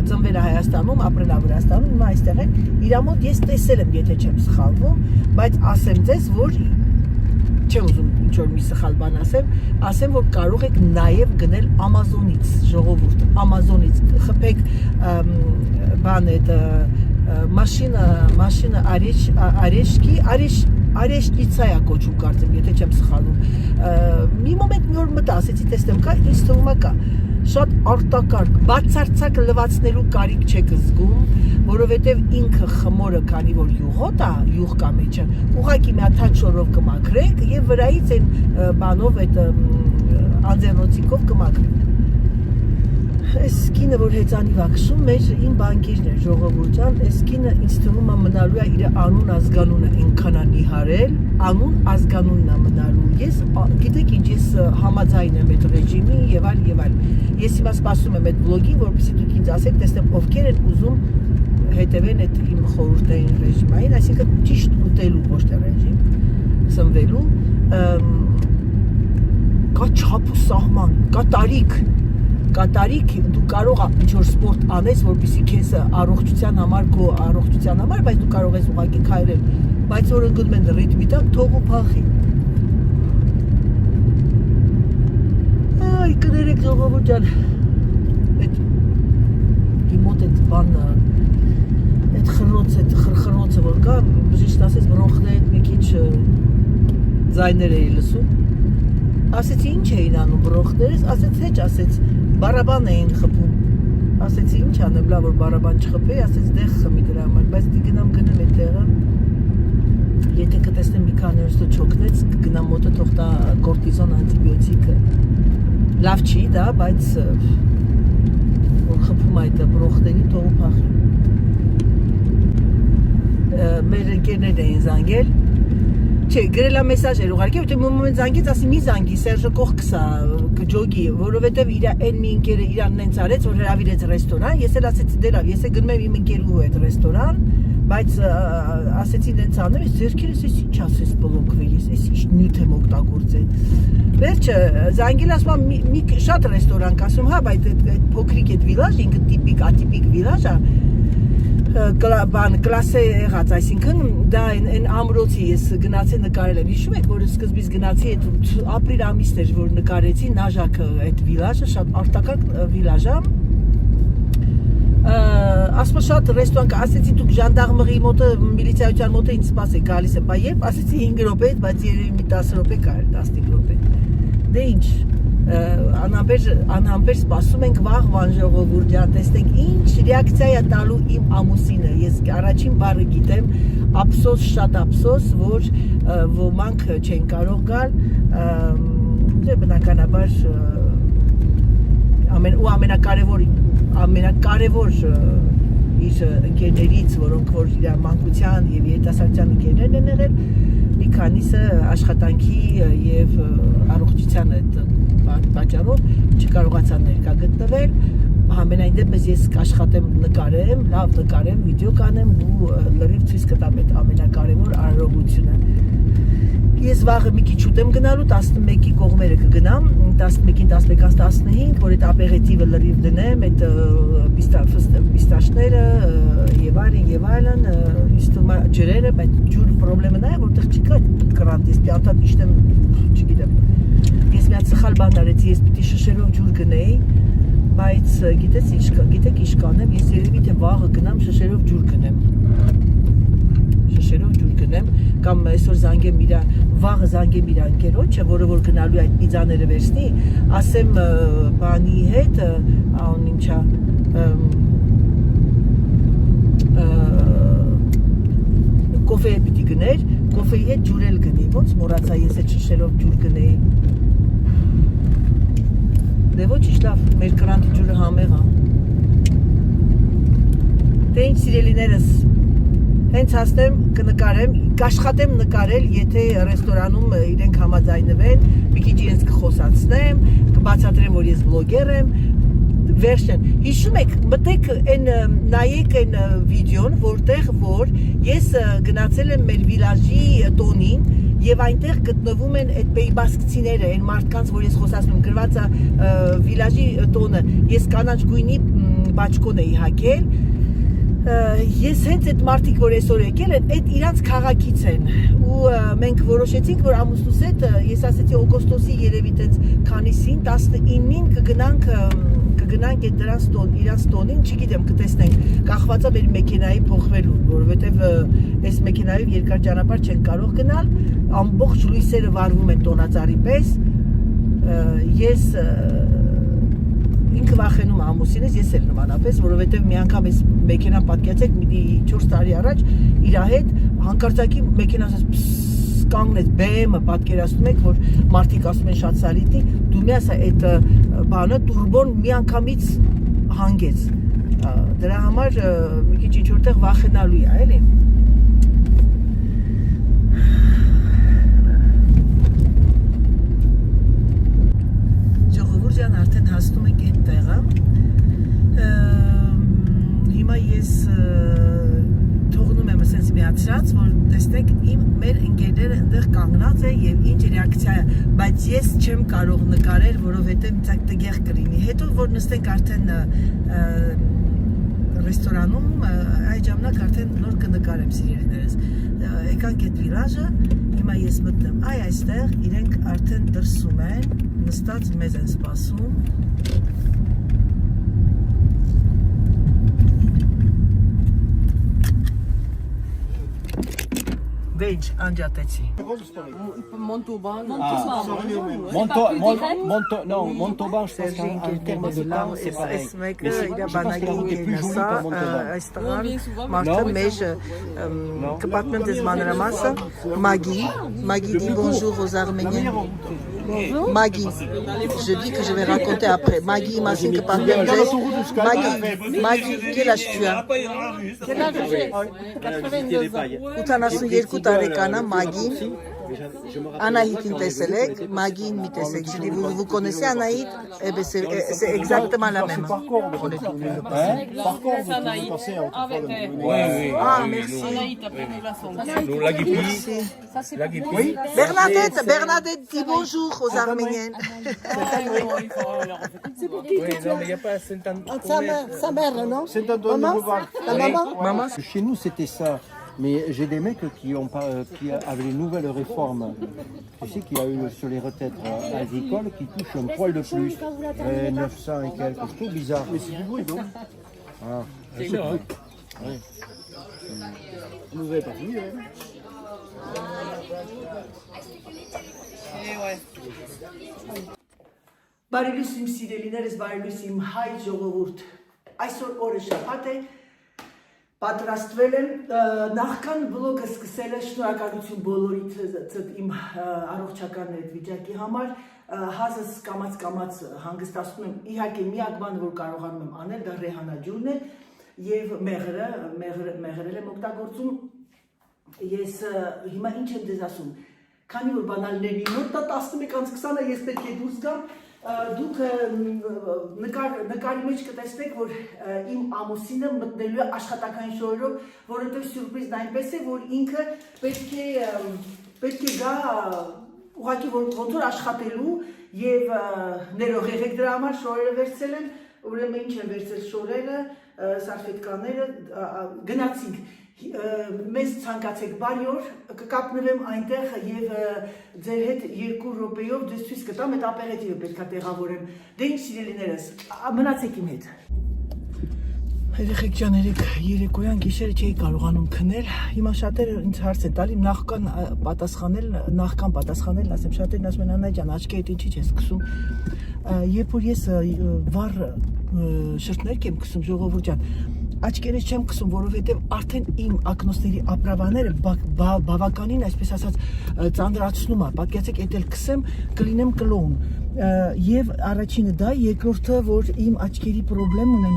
ծնվել է Հայաստանում, ապրել է Վրաստանում, հիմա այստեղ են, իր մոտ ես տեսել եմ, եթե չեմ սխալվում, բայց ասեմ ձեզ, որ չեմ ուզում ինչ-որ մի սխալ բան ասեմ, որ կարող եք նաև գնել Ամազոնից, ժողովուրդ, Ամազոնից, խփեք բան այդ մաշինը Արեշտիցա է կոչում կարծեմ, եթե չեմ սխալվում։ Մի մոմենտ մի օր մտա, ասեցի տեսնեմ կա, ինձ թվում է կա։ Շատ արտակարգ, բացարձակ լվացնելու կարիք չեք զգում, որովհետև ինքը խմորը, քանի որ յուղոտ է, յուղ կա մեջը, ուղղակի մի հատ շորով կմաքրեք եւ վրայից այն բանով այդ անձեռնոցիկով կմաքրեք։ Այս կինը, որ հեծանի վաքշում մեր իմ բանկիրն է, ժողովուրդ ջան, այս կինը ինձ թվում է մնալու է իր անուն ազգանունը այնքան նիհարել, անուն ազգանունն է մնալու։ Ես գիտեք ինչ, ես համաձայն եմ այդ ռեժիմի եւ այլ։ Ես հիմա սպասում եմ այդ բլոգին, որպեսզի դուք ինձ ասեք, տեսնեմ ովքեր են ուզում հետևեն այդ իմ խորհրդային ռեժիմային, այսինքն ճիշտ ուտելու ոչ թե ռեժիմ, սնվելու, կա չափ ու սահման, կա տարիք, դու կարող ես ինչ-որ սպորտ անես, որպեսզի քեզ առողջության համար, քո առողջության համար, բայց դու կարող ես ուղղակի քայլել, բայց որ ընկնում են ռիթմի տակ, թող ու փախի։ Այ կներեք ժողովուրդ ջան, այդ դիմոտ այդ բանը, այդ խրխրոցը որ կա, բժիշկն ասեց բրոնխներդ մի քիչ ձայներ էի լսում, ասեցի ինչ էին անում բրոնխներս, ասեց հեչ, ասեց բարաբան էին խփում, ասեցի ինչ անեմ, լավ որ բարաբան չխփեի, ասեց դեղ խմի դրա համար, բայց դի գնամ գնեմ այդ տեղը։ Եթե կտեսնեմ մի քանի օր չօգնեց, կգնամ մոտը թող տա կորտիզոն անտիբիոտիկը։ Լավ չի դա, բայց որ խփում այդ բրոխների թողու փախի։ Մեր ընկերներ էին զանգել։ Չէ, գրել է մեսաժ էր ուղարկել, որտեղ մի մոմենտ զանգեց, ասի մի զանգի, Սերժը կողքս է, կջոգի, որովհետև իր այն մի ընկերը իրան նենց արեց, որ հրավիրեց ռեստորան, ես էլ ասեցի դե լավ, ես էլ գնում եմ իմ ընկերուհու հետ ռեստորան, բայց ասեցի նենց անեմ, ես ձերքերս ես ինչ ասես բլոկվել, ես ինչ նյութ եմ օգտագործել։ Վերջը զանգել ասում մի շատ ռեստորան կասում, հա, բայց այդ փոքրիկ այդ վիլաժ, ինքը տիպիկ, ատիպիկ վիլաժ է, բան կլասե եղած, այսինքն դա այն ամրոցի ես գնացի նկարել եմ, հիշում եք, որ սկզբից գնացի այդ ապրիլ ամիսն էր, որ նկարեցի Նաժակը այդ վիլաժը, շատ արտակարգ վիլաժ է, ասում շատ ռեստորան կա, ասեցի դուք ժանդարմերի մոտը, միլիցիայության մոտը ինձ սպասեք, գալիս եմ, բայց երբ ասեցի 5 րոպե, բայց երևի մի 10 րոպե կար, 15 րոպե, դե ինչ, անհամբեր սպասում ենք վաղվան ժողովուրդ ջան, տեսնենք ինչ ռեակցիա է տալու իմ ամուսինը, ես առաջին բառը գիտեմ, ափսոս, շատ ափսոս, որ ոմանք չեն կարող գալ, բնականաբար ամենակարևոր իր ընկերներից, որոնք որ իր մանկության եւ երիտասարդության ընկերներն են եղել, մի քանիսը աշխատանքի եւ առողջության այդ պատճառով չկարողացան ներկա գտնվել, համենայն դեպս ես կաշխատեմ նկարեմ, լավ նկարեմ, վիդեո կանեմ ու լրիվ ցույց կտամ այդ ամենակարևոր արարողությունը։ Ես վաղը մի քիչ ուտեմ գնալու, 11-ի կողմերը կգնամ, 11-ին 11-15, որ այդ ապերետիվը լրիվ դնեմ, այդ պիստաշները եւ այլն, իստումա ջրերը, բայց ջուր պրոբլեմը նա է, որտեղ չկա կրանտ, ես պիանտատ իշտեմ, չգիտեմ։ Ես մի հատ սխալ բան արեցի, ես պիտի շշերով ջուր գնեի, բայց գիտեք ինչ կանեմ, ես երևի թե վաղը գնամ շշերով ջուր գնեմ, կամ այսօր զանգեմ վաղը զանգեմ իր ընկերոջը, որը որ գնալու այդ պիզաները վերցնի, ասեմ բանի հետ, ան ինչա, կոֆե պիտի գներ, կոֆեի հետ ջուր էլ գնի, ոնց մոռացա ես այդ շշերով ջուր գնեի։ Դե ոչինչ լավ, մեր կրանտի ջուրը համեղ է։ Դե ինչ սիրելիներս, հենց հասնեմ կնկարեմ, կաշխատեմ նկարել, եթե ռեստորանում իրենք համաձայնվեն, մի քիչ իրենց կխոսացնեմ, կբացատրեմ, որ ես բլոգեր եմ, վերջն։ Հիշում եք, մտեք նայեք այն վիդեոն, որտեղ որ ես գնացել եմ մեր վիլաժի տոնին եւ այնտեղ գտնվում են այդ պեյբասկցիները, այն մարդկանց, որ ես խոսացնում եմ, գրված է վիլաժի տոնը, ես կանաչ գույնի բաճկոն էի հագել, ես հենց այդ մարդիկ, որ այսօր եկել են, այդ իրանց քաղաքից են ու մենք որոշեցինք, որ ամուսնուս հետ ես ասեցի օգոստոսի երևի տենց քանիսին 19-ին կգնանք այդ դրանց իրանց տոնին, չգիտեմ, կտեսնենք, կախված է մեր մեքենայի փոխվելուն, որովհետև այս մեքենայով երկար ճանապարհ չեն կարող գնալ, ամբողջ լույսերը վառվում են տոնածառի պես, ես ինքը վախենում ամուսինս, ես էլ նմանապես, որովհետև մի անգամ ես մեքենան պատկացեք մի 4 տարի առաջ իր հետ հանկարծակի մեքենան կանգնեց բեմը, պատկերացնում եք, որ մարդիկ ասում են շատ սալիտի, դու մի ասա այդ բանը տուրբոն մի անգամից հանգեց, դրա համար մի քիչ ինչ որտեղ վախենալու է, էլի։ Ժողովուրդ արդեն հասնում ենք այդ տեղը, հիմա ես թողնում եմ ասենց միացրած, որ տեսնեք մեր ընկերները այնտեղ կանգնած է եւ ինչ ռեակցիա է, բայց ես չեմ կարող նկարել, որովհետեւ ցակ տեղ կլինի, հետո որ նստենք արդեն ռեստորանում, այդ ժամանակ արդեն նոր կնկարեմ սիրելիներս, եկանք այդ վիլաժը, հիմա ես մտնեմ այստեղ, իրենք արդեն դրսում են, նստած մեզ են սպասում, Veg անջատեցի։ Montauban. Non, Montauban, je pense qu'en termes de langue, c'est pareil. Այս մեկը Mais իր je pense que la route est plus jolie qu'à Montauban. այստեղ մարդը մեջ կպատմեմ դες մանրամասը Maggie dit bonjour aux Arméniens. Maggie, je dis que je vais raconter après. Maggie, Massine que patmem դες Maggie, quel âge tu as? Quel âge j'ai 82 ans. 82 տարեկան է Maggie. Anaïtին տեսել եք, Maggie-ին մի տեսեք, je dis, vous connaissez Anaït? Eh bien, c'est exactement la même. Par contre, vous passez autrefois Oui. Ah, merci. Nous, la guipi. Ça, c'est Oui. Bernadette dit bonjour aux Arméniennes. Oui, non, mais il n'y a pas Sa mère, non? Saint-Antoine de Beauvoir. La maman? Maman, Chez nous, c'était ça. Mais j'ai des mecs qui avaient les nouvelles réformes. Tu sais qu'il y a eu sur les retraites agricoles qui touchent un poil de plus. 900 et quelques. C'est tout bizarre. Mais c'est du bruit, non? Ah, C'est vrai. Vous n'avez pas fini, hein? Բարելույս իմ սիրելիներս, բարելույս իմ հայ ժողովուրդ։ Այսօր օրը շաբաթ է, պատրաստվել եմ, նախքան բլոգը սկսել է, շնորհակալություն բոլորիդ իմ առողջական վիճակի համար, հազս կամաց հանգստացնում եմ, իհարկե միակ բանը, որ կարողանում եմ անել, դա ռեհանաջուրն է եւ մեղրել եմ օգտագործում։ Ես հիմա ինչ եմ ձեզ ասում, քանի որ բանալների մոտ 11:20-ը ես պետք է դուրս գամ, դուք նկարի մեջ կտեսնեք, որ իմ ամուսինը մտնելու է աշխատակային շորերով, որովհետև սյուրպրիզն այնպես է, որ ինքը պետք է գա ուղղակի ոնց որ աշխատելու եւ ներողեք դրա համար շորերը վերցել եմ, ուրեմն ինչ են վերցել շորերը, սարֆետկաները, գնացինք մեզ ցանկացեք բարի օր, կկապնվեմ այնտեղ եւ ձեր հետ 2 րոպեով ձեզ ցույց կտամ այդ ապերետիվը պետքա տեղավորեմ։ Դե ինչ սիրելիներս, մնացեք իմ հետ։ Երեխեք ջան, երեկոյան գիշերը չէի կարողանում քնել։ Հիմա շատերը ինձ հարց են տալի նախքան պատասխանել, ասեմ շատերն ասում են Աննա ջան, աչքերդ ինչի՞ չես քսում։ Երբ որ ես վառ շրթներ եմ քսում, ժողովուրդ ջան, աչքերս չեմ քսում, որովհետև արդեն իմ ակնոցների ապրավաները բավականին, այսպես ասած, ծանրացնում է։ Պատկերացեք, էդ էլ քսեմ, կլինեմ կլոուն։ Եվ առաջինը դա, երկրորդը, որ իմ աչքերի խնդրեմ ունեմ,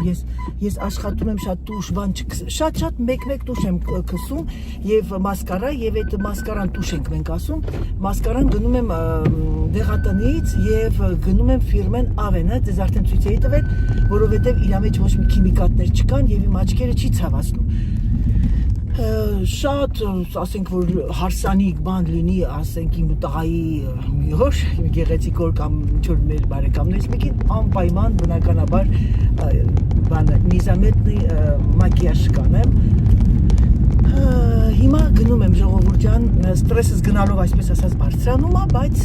ես աշխատում եմ շատ տուշ բան չքսեմ, շատ մեկ տուշ եմ քսում եւ մասկարա, եւ այդ մասկարան տուշ ենք մենք ասում, մասկարան գնում եմ դեղատնից եւ գնում եմ ֆիրմեն Ավենը, դες արդեն ցույց էի տվել, որովհետեւ իր մեջ ոչ մի քիմիկատներ չկան եւ իմ աչքերը չի ցավացնում։ Շատ, ասենք, որ հարսանիք բան լինի, ասենք, իմ տղայի մի օր, իմ գեղեցիկ օր կամ ինչ-որ մեր բարեկամներից մեկին, անպայման բնականաբար բանը նիզամետնի մակիաժ կանեմ։ Հիմա գնում եմ ժողովուրդ ջան, ստրեսս գնալով այսպես ասած բարձրանում է, բայց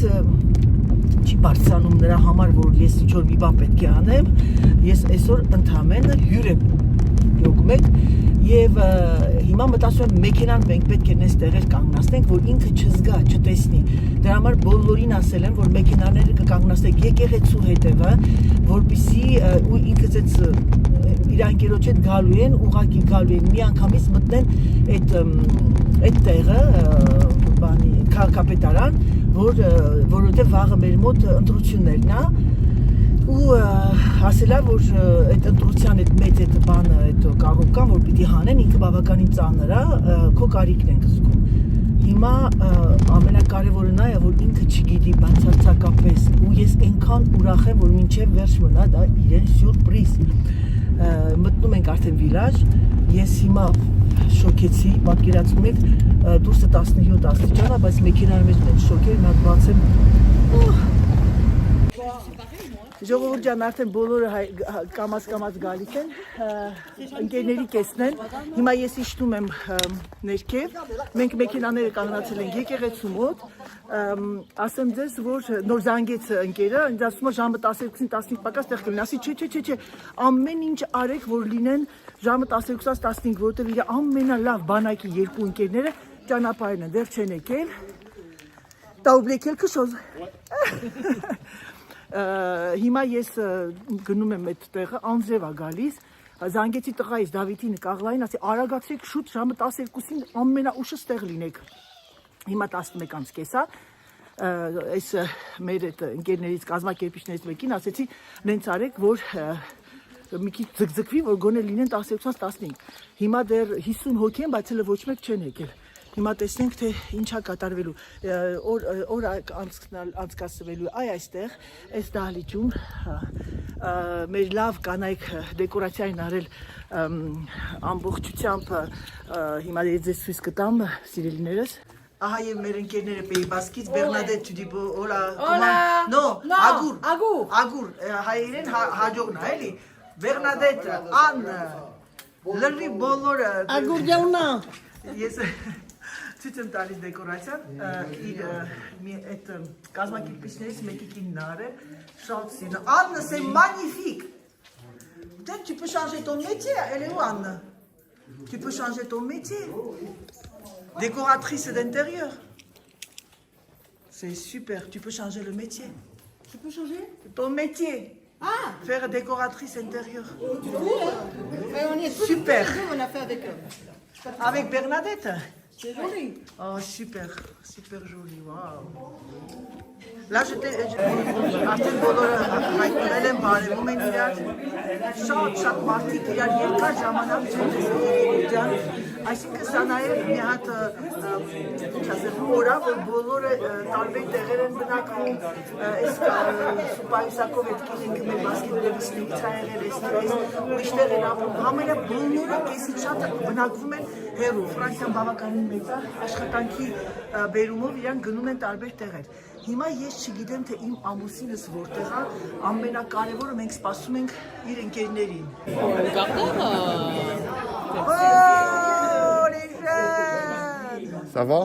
չի բարձրանում նրա համար, որ ես ինչ-որ մի բան պետք է անեմ, ես այսօր ընդամենը հյուր եմ յոգում եք եւ հիմա մտածում եմ մեքենան մենք պետք է նես տեղեր կանգնացնենք, որ ինքը չզգա, չտեսնի։ Դրա համար բոլորին ասել եմ, որ մեքենաները կկանգնացնեք եկեղեցու հետևը, որպեսզի ու ինքը ձեզ իր անկերոջ հետ գալու են, ուղղակի գալու են, միանգամից մտնեն այդ տեղը, բանի քաղաքապետարան, որովհետև վաղը մեր մոտ ընտրություններն է ու ասելա, որ այդ ընտրության այդ մեծ այդ բանը, այդ կառուկան, որ պիտի հանեն, ինքը բավականին ծանր է, քո կարիքն ենք զգում։ Հիմա ամենակարևորը նա է, որ ինքը չգիտի բացարձակապես, ու ես այնքան ուրախ եմ, որ մինչև վերջ մնա դա իրեն սյուրպրիզ։ Մտնում ենք արդեն վիրաժ, ես հիմա շոկեցի, պատկերացնում եք, դուրսը 17 աստիճան է, բայց մեքենան մեջ մենք շոկեր, նա բացեմ։ Ժողովուրդ ջան, արդեն բոլորը կամաց գալիս են, ընկերների կեսնեն, հիմա ես իջնում եմ ներքև, մենք մեքենաները կանգնացել ենք եկեղեցու մոտ, ասեմ ձեզ, որ նոր զանգեց ընկերը, ինձ ասում է ժամը 12-ին 15 պակաս տեղ կլինի, ասի չէ, ամեն ինչ արեք, որ լինեն ժամը 12-ից 15, որովհետև իր ամենալավ բանակի երկու ընկերները ճանապարհն են դեռ չեն եկել։ T'as oublié quelque chose? Հիմա ես գնում եմ այդ տեղը, անձրև է գալիս, զանգեցի տղայիս Դավիթին Կաղլային, ասի արագացրեք շուտ ժամը 12-ին ամենաուշը ստեղ լինեք։ Հիմա 11:30 է, այս մեր այդ ընկերներից կազմակերպիչներից մեկին ասեցի նենց արեք, որ մի քիչ ձգձգվի, որ գոնե լինեն 12-15։ Հիմա դեռ 50 հոգի են, բայց հələ ոչ մեկ չեն եկել։ Հիմա տեսնենք, թե ինչա կատարվելու, օր անցկացվելու այստեղ, այս դահլիճում, մեր լավ կանայք դեկորացիա են արել ամբողջությամբ, հիմա ձեզ ցույց կտամ, սիրելիներս։ Ահա եւ մեր ընկերները Պեյբասկից, Բեռնադետ, tu dis hola, non, Agur, հայերեն հաջողն է, էլի, Բեռնադետ, Աննը, լրի բոլորը, Agur Giauna. Ես ցույց եմ տալիս դեկորացիան, այդ կազմակերպիչներից մեկի կինն արել, շատ սիրուն։ Anne, c'est magnifique. Peut-être tu peux changer ton métier, elle est où Anne? Tu peux changer ton métier. Décoratrice d'intérieur. C'est super, tu peux changer le métier. Tu peux changer? Ton métier. Ah. Faire décoratrice intérieure. On est Super. On a fait avec eux. Avec Bernadette. C'est joli. Oh, super, super joli, waouh. Là, արդեն բոլորը հայտնվել են, բարևում են իրար, շատ մարդիկ իրար երկար ժամանակ չեն տեսել, այսինքն սա նաև մի հատ օր է, որ բոլորը տարբեր տեղեր են բնակվում, այս Պայուսակով այդ կինենք մեր բասկետներից նիքցա եղել, ուրիշներ են ապրում, համենը բոլորը կեսից շատ բնակվում են հեռու, Ֆրանսիան բավականին մեծ է, աշխատանքի բերումով իրան գնում են տարբեր տեղեր։ Հիմա ես չգիտեմ, թե իմ ամուսինս որտեղ է, ամենակարևորը մենք սպասում ենք իր ընկերներին։ Ça va?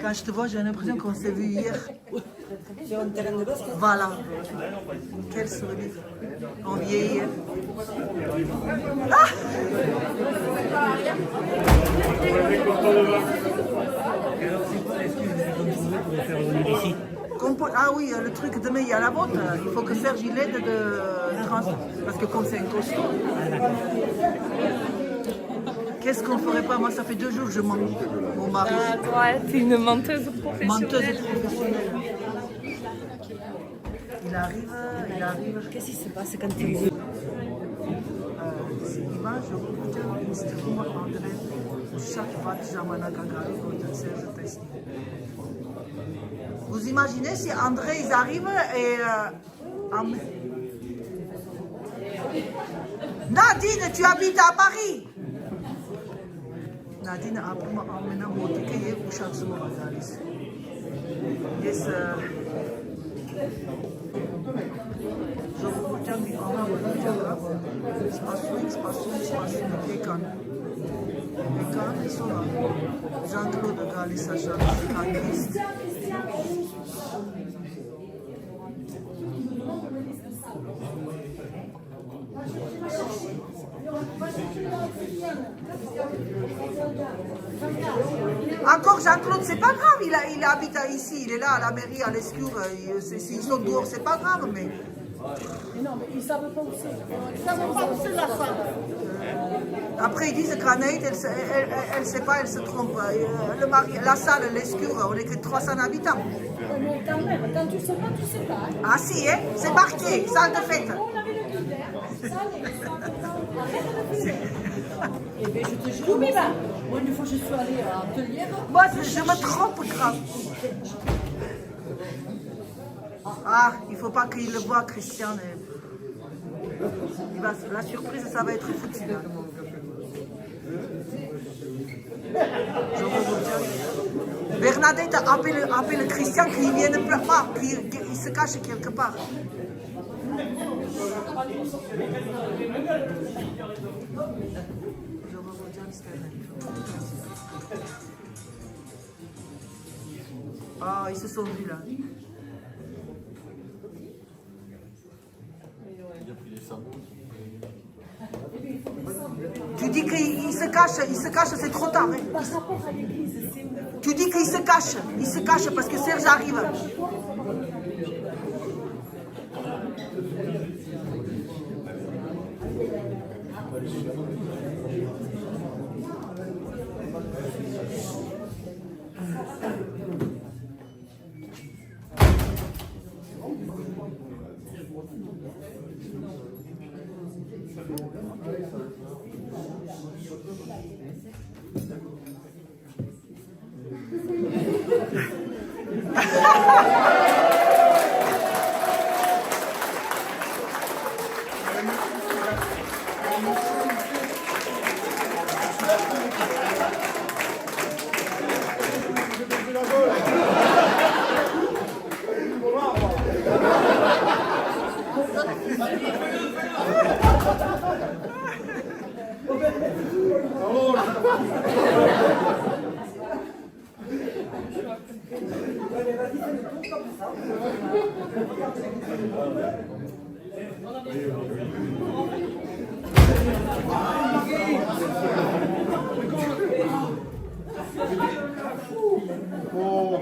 Quand je te vois, j'ai l'impression qu'on s'est vu hier. Voilà. Quel sourire. On vieillit. Ah! Ah oui, le truc demain, il y a la vôtre. Il faut que Serge il aide de trans. Parce que comme c'est un costaud. Qu'est-ce qu'on ferait pas? Moi, ça fait 2 jours que je mens mon mari. Toi, t'es une menteuse professionnelle. Menteuse professionnelle. Il arrive. Qu'est-ce qui se passe quand tu es C'est l'image, je vous dis, c'est vraiment André. Chaque fois que j'ai Vous imaginez si André, ils arrivent et... Nadine, tu habites à Paris? Nadine ապրում է ամենամոտիկը եւ ուշացումը գալիս։ Ես ժողովրդյան մի ամենամոտիկը սպասում եկան այսօր Ժան-Կլոդը գալիս է շատ կանգիստ։ Encore Jean-Claude, c'est pas grave, il habite ici, il est là à la mairie, à l'Escure, ils sont dehors, c'est pas grave, mais... Non, mais ils savent pas où c'est. Ils savent pas où c'est la salle. Après, ils disent que Anaïd, elle sait pas, elle se trompe. Le mari, la salle, l'Escure, on est que 300 habitants. Mais quand même, quand tu sais pas, tu sais pas. Hein. Ah si, hein, c'est marqué, salle de fête. On avait le critère. Eh bien, je te jure, mais ben, moi, une fois, je suis allée à l'atelier. Moi, je me trompe grave. Ah, il faut pas qu'il le voit, Christian. La surprise, ça va être foutu. Là. Je vous Bernadette appelle Christian qu'il vienne pas, qu'il se cache quelque part. Je vous Ah, ils se sont vus là. Tu dis qu'il se cache, c'est trop tard. Hein. Tu dis qu'il se cache parce que Serge arrive. Oh,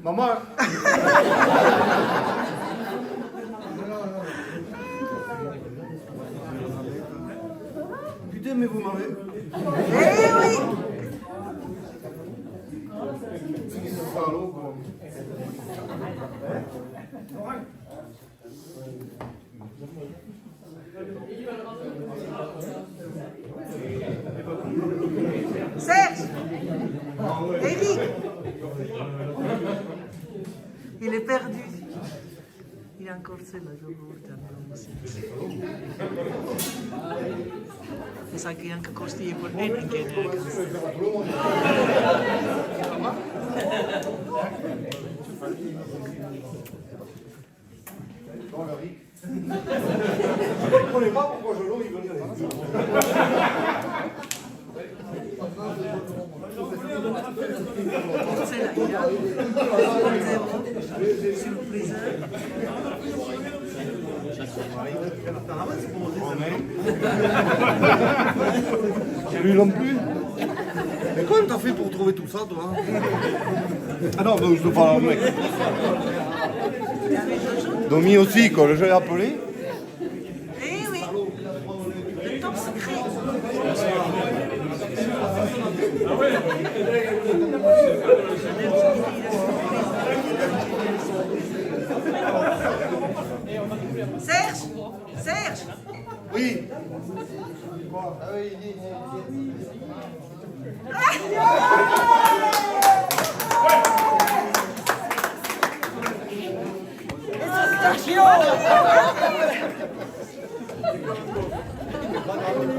maman. Putain, mais vous m'avez. Eh oui. Serge, Eric, il est perdu. Il est encore seul là, je vous sa che anche costi por bene che Je ne comprenais pas pourquoi Jolo il venait avec nous. c'est là, il a surprise. Lui non plus. Mais comment t'as fait pour trouver tout ça, toi? Ah non, je te parle au mec. Domi aussi, quand je l'ai appelé. Eh oui, le top secret. Serge, Oui.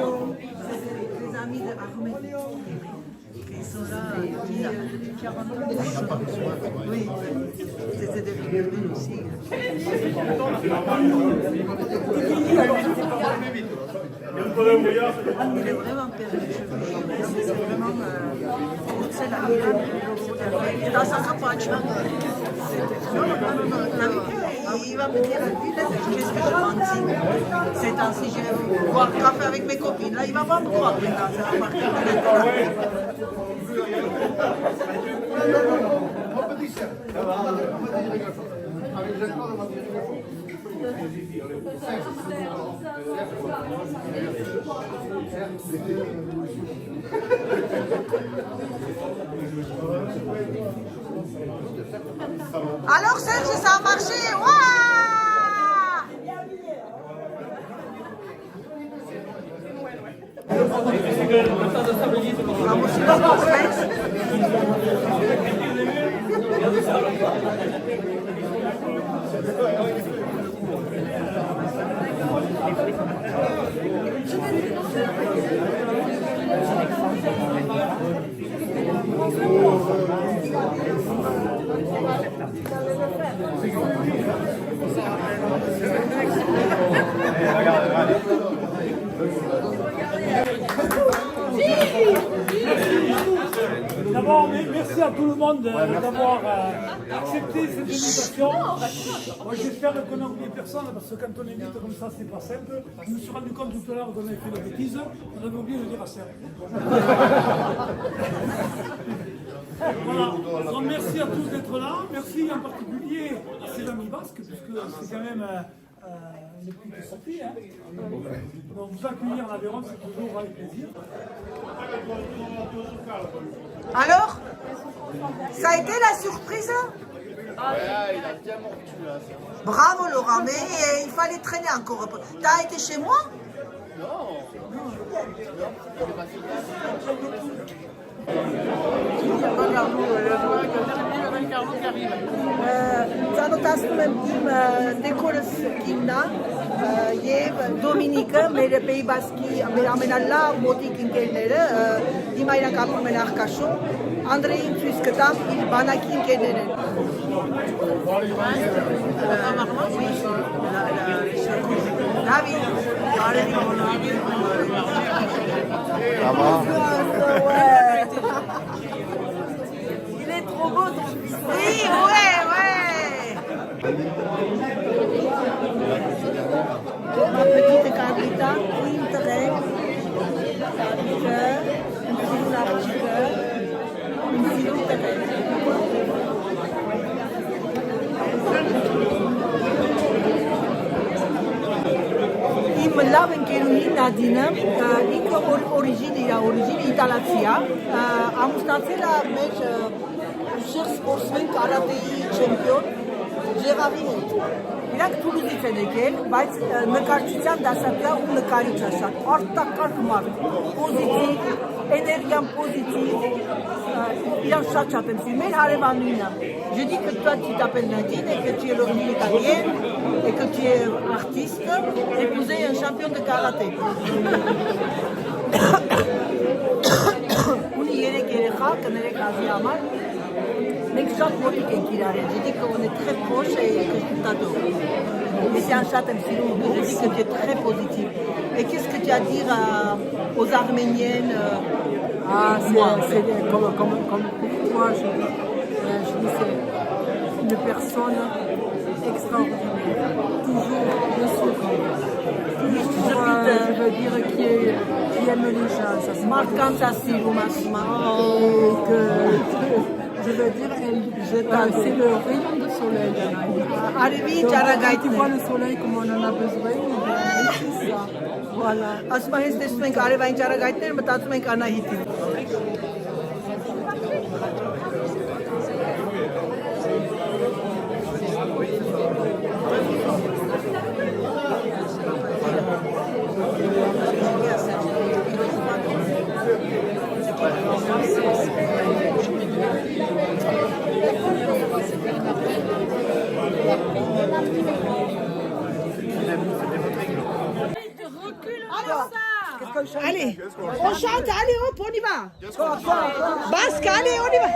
les amis de Ahmed. Ils sont là, il a 40 ans. Oui, c'était de venir aussi. Il est vraiment perdu, c'est vraiment... c'est là, il est dans sa campagne. Non, il va me dire, qu'est-ce que je menti? C'est ainsi, je vais boire café avec mes copines. Là, il va pas me croire maintenant, ça va partir Alors Serge, ça a marché. Vamos D'abord, merci à tout le monde d'avoir accepté cette invitation. Moi, j'espère qu'on n'a oublié personne, parce que quand on invite comme ça, c'est pas simple. Je me suis rendu compte tout à l'heure qu'on avait fait la bêtise, on avait oublié de dire à Serre. Voilà. Donc, merci à tous d'être là. Merci en particulier à ces amis basques, puisque c'est quand même une petite sortie. Hein. Donc, vous accueillir en Aveyron, c'est toujours avec plaisir. Alors, ça a été la surprise? Il a bien mordu là. Bravo Laurent, mais il fallait traîner encore un peu. T'as été chez moi? Ծանոթացնում եմ իմ դեկորս կիննա եւ Դոմինիկը, մեր Pays Basque-ի մեր ամենալավ մոտիկ ընկերները, հիմա իրանք ապրում են Աղքաշում, Անդրեին ցույց կտամ իր բանակի ընկերներն են։ David, Ça va? il est trop beau ton fils. Oui, ouais. Ma petite Carlita, une très, une Իմ լավ ընկերուհի Նադինը, ինքը օրիջին իտալացի է, ամուսնացել է մեր ուժեղ սպորտսմեն կարատեի չեմպիոն Ջեղավի հետ։ Իրանք Թուլուզից են եկել, բայց նկարչության դասատուհի ու նկարիչ է շատ, արտակարգ մարդ, պոզիտիվ, énergie positive, il y a un chat qui Մեր հարևանուհին է։ Je dis que toi tu t'appelles Nadine et que tu es l'origine italienne et que tu es artiste, épousé un champion de karaté. Ունի 3 երեխա, կներեք ազի համար։ Մենք շատ մոտիկ ենք իրար հետ, je dis qu'on est très proche et que je t'adore. Mais c'est un chat je dis que tu es très positif. Et qu'est-ce que tu as à dire aux Arméniennes? C'est comme moi, je dis c'est une personne extraordinaire, toujours le sourire, toujours, je veux dire, qui aime les gens, ça se je veux dire, c'est le rayon de soleil. Tu vois le soleil comme on en a besoin, c'est ça. Voilà. Ասում եմ, հենց տեսնում ենք արևային ճառագայթները, մտածում ենք Անահիտի։ Allez, on chante, allez hop, on y va. Basque, allez, on y va.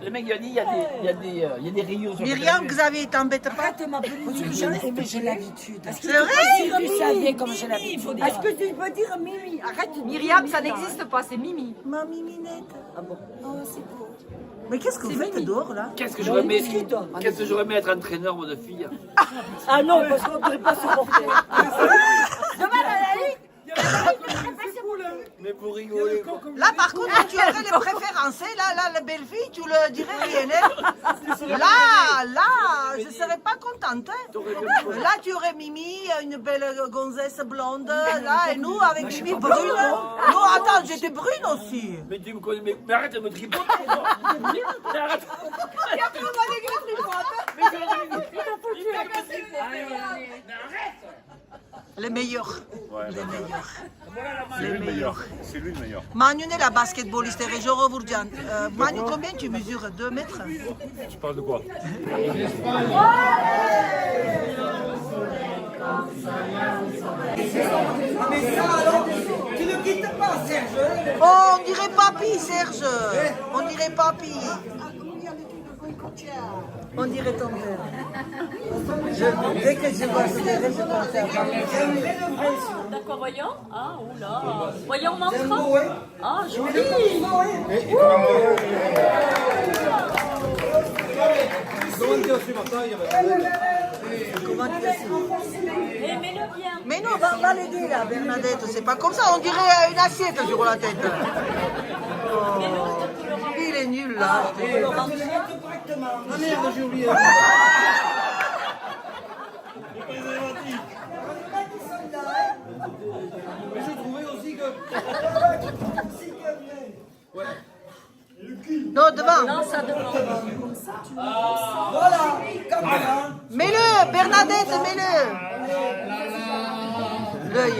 Le mec il a dit il y a des rayures sur Myriam, Xavier, t'embête pas? Arrête de m'appeler Mimi, mais j'ai l'habitude. C'est vrai? Tu savais comme j'ai l'habitude. Est-ce que tu peux dire Mimi? Arrête de dire Myriam, ça n'existe pas, c'est Mimi. Ma miminette. Ah bon? Oh, c'est beau. Mais qu'est-ce que vous faites dehors là? Qu'est-ce que j'aurais aimé être entraîneur moi de fille? Ah non, parce qu'on ne pourrait pas supporter. Mais pour rigoler quoi. Là par contre tu aurais les préférences, là la belle fille, tu le dirais rien. Là, je serais pas contente. Là tu aurais Mimi, une belle gonzesse blonde, là et nous avec Mimi brune. Non attends, j'étais brune aussi. Mais tu me connais, mais arrête de me tripoter. Mais arrête. Les meilleurs. Ouais, Les meilleurs. c'est lui le meilleur. C'est lui le meilleur. Manu est la basketballiste et je revourdian. Manu, combien tu mesures? 2 mètres? Tu parles de quoi? Tu ne quittes pas, Serge. Oh, on dirait papy, Serge. On dirait papy. On dirait ton père. Dès que je vois Serge, je pense à papy. D'accord, voyons. Ah, oula. Voyons, montre. Ah, joli. Comment tu fais? Eh, mets-le bien. Mais non, va l'aider là, Bernadette. C'est pas comme ça, on dirait une assiette sur la tête. Oh. Il est nul là. Ah merde, j'ai oublié. Mais je trouvais aussi que... Non, devant. Non, ça devant. Voilà, comme ça. Mets-le, Bernadette, mets-le. L'œil.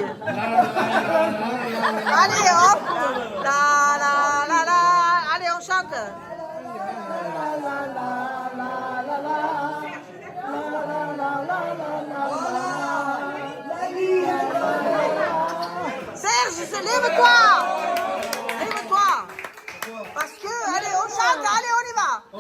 Allez, hop. La la la la. Allez, on chante. Serge, lève-toi. Lève-toi. Parce que, allez, on chante, allez, on y va. Oh.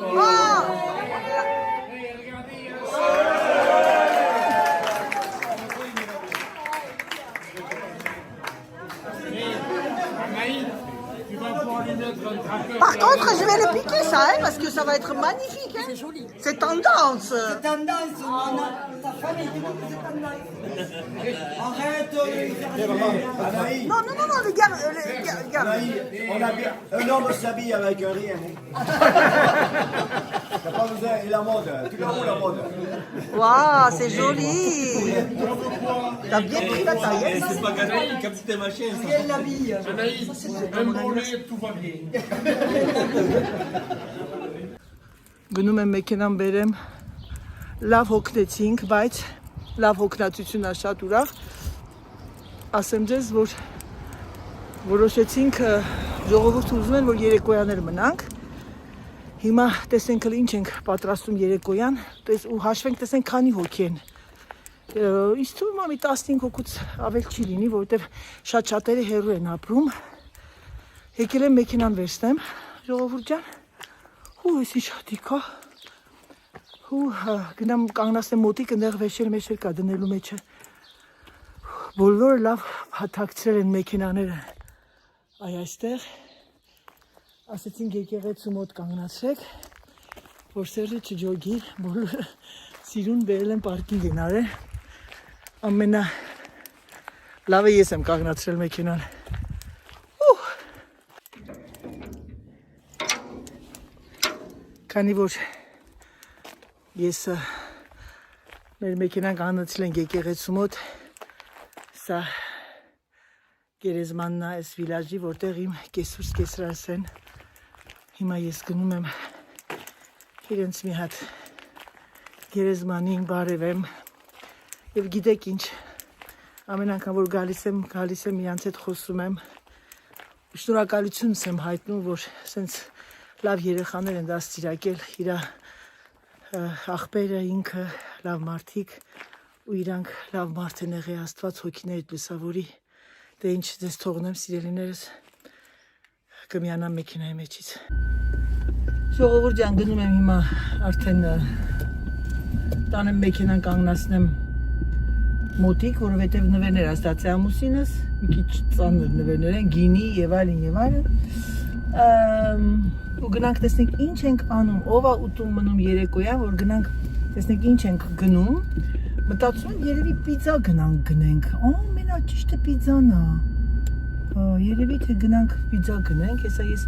Par contre, je vais le piquer ça, hein, parce que ça va être magnifique. Hein. C'est joli. C'est tendance. Tendance, ta famille, tu vois que c'est tendance. Arrête Anaïs. Non, non, non, non, les gars. Anaïs, un homme s'habille avec un rien. T'as pas besoin, et la mode, tu vois où la mode? Waouh, c'est joli. T'as bien pris la taille. C'est pas gagné, il capte tes machines. Elle l'habille. tout va bien. Գնում եմ մեքենան բերեմ, լավ հոգնեցինք, բայց լավ հոգնածությունն է շատ ուրախ, ասեմ ձեզ, որ որոշեցինք ժողովուրդը ուզում են, որ երեկոյաներ մնանք, հիմա տեսենք ինչ ենք պատրաստում երեկոյան, ու հաշվենք տեսենք քանի հոգի են, իսկ թվում է մի 15 հոգուց ավել չի լինի, որովհետև շատ շատերը հեռու են ապրում, եկել եմ մեքենան վերցնեմ, ժողովուրդ ջան, ու էսի շատիկ հա, Ու գնամ կանգնասեմ մոտիկ այնտեղ վեշել մեշել կա դնելու մեջը։ Բոլորը լավ հաթակցրել են մեքենաները։ Այ այստեղ ասեցին եկեղեցու մոտ կանգնացրեք, որ Սերժը չջոգի, բոլորը սիրուն բերել են պարկինգ են արել։ Ամենա լավը ես եմ կանգնացրել մեքենան։ Քանի որ ես մեր մեքենան կանգնացրել ենք եկեղեցու մոտ, սա գերեզմանն է այս վիլաժի, որտեղ իմ կեսուս կեսրաս են։ Հիմա ես գնում եմ իրենց մի հատ գերեզմանին բարևեմ եւ գիտեք ինչ, ամեն անգամ որ գալիս եմ իրանց հետ խոսում եմ, շնորհակալություն եմ հայտնում, որ սենց լավ երեխաներ են դաստիարակել իր աղբերը ինքը լավ մարդիկ ու իրանք լավ մարդ են եղել Աստված հոգիներդ լուսավորի, դե ինչ ձեզ թողնեմ սիրելիներս, կմիանամ մեքենայի մեջից։ Ժողովուրդ ջան, գնում եմ հիմա արդեն տանեմ մեքենան կանգնացնեմ մոտիկ, որովհետև նվերներ աստացի ամուսինս, մի քիչ ծանր նվերներ են, գինի եւ այլն եւ այլն։ Ու գնանք տեսնենք ինչ ենք անում, ով է ուտում մնում երեկոյան, որ գնանք տեսնենք ինչ ենք գնում։ Մտածում եմ երևի պիցա գնենք։ Մենաճիշտը պիցան է։ Երևի թե գնանք պիցա գնենք, հեսա ես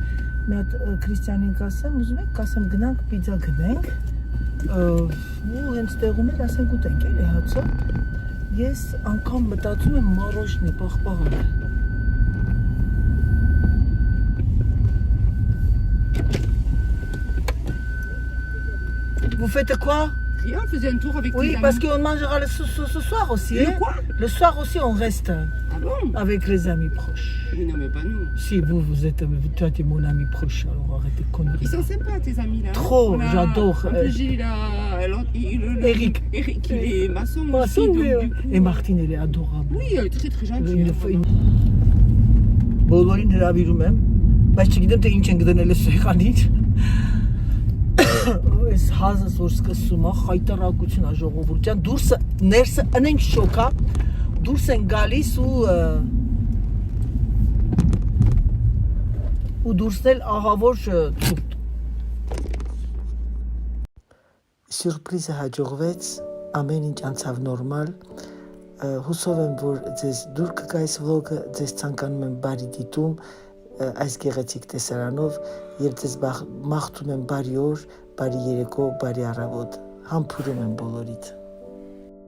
մի հատ Քրիստիանին կասեմ, ուզում եք կասեմ գնանք պիցա գնենք։ Ու հենց տեղում էլ ասենք ուտենք էլի հացը։ Ես անգամ մտածում եմ մարոշնի պաղպաղալ։ Vous faites quoi? Rien, on faisait un tour avec Oui, tes parce amis. qu'on mangera ce soir aussi. Le hein? quoi? Le soir aussi, on reste Ah bon? avec les amis proches. Oui, non, mais pas nous. Si vous êtes, toi, tu es mon ami proche, alors arrêtez de conneries. Ils sont sympas, tes amis là. Trop, On a- j'adore. En plus, Gilles, Eric. Eric, il est maçon. Maçon, aussi, donc, oui, du coup, Et Martine, elle est adorable. Oui, très très gentil. Բոլորին հրավիրում եմ, բայց չգիտեմ թե ինչ են գտնել այս սեղանից։ Այս հազս որ սկսում է, խայտարակություն է ժողովուրդ ջան, դուրսը ներսը անենք շոկա, դուրս են գալիս ու դուրսն էլ ահավոր ցուրտ։ Սյուրպրիզը հաջողվեց, ամեն ինչ անցավ նորմալ։ Հուսով եմ, որ ձեզ դուր կգա այս վլոգը, ձեզ ցանկանում եմ բարի դիտում այս գեղեցիկ տեսարանով եւ ձեզ մաղթում եմ բարի օր, բարի երեկո, բարի առավոտ։ Համբուրում եմ բոլորիդ։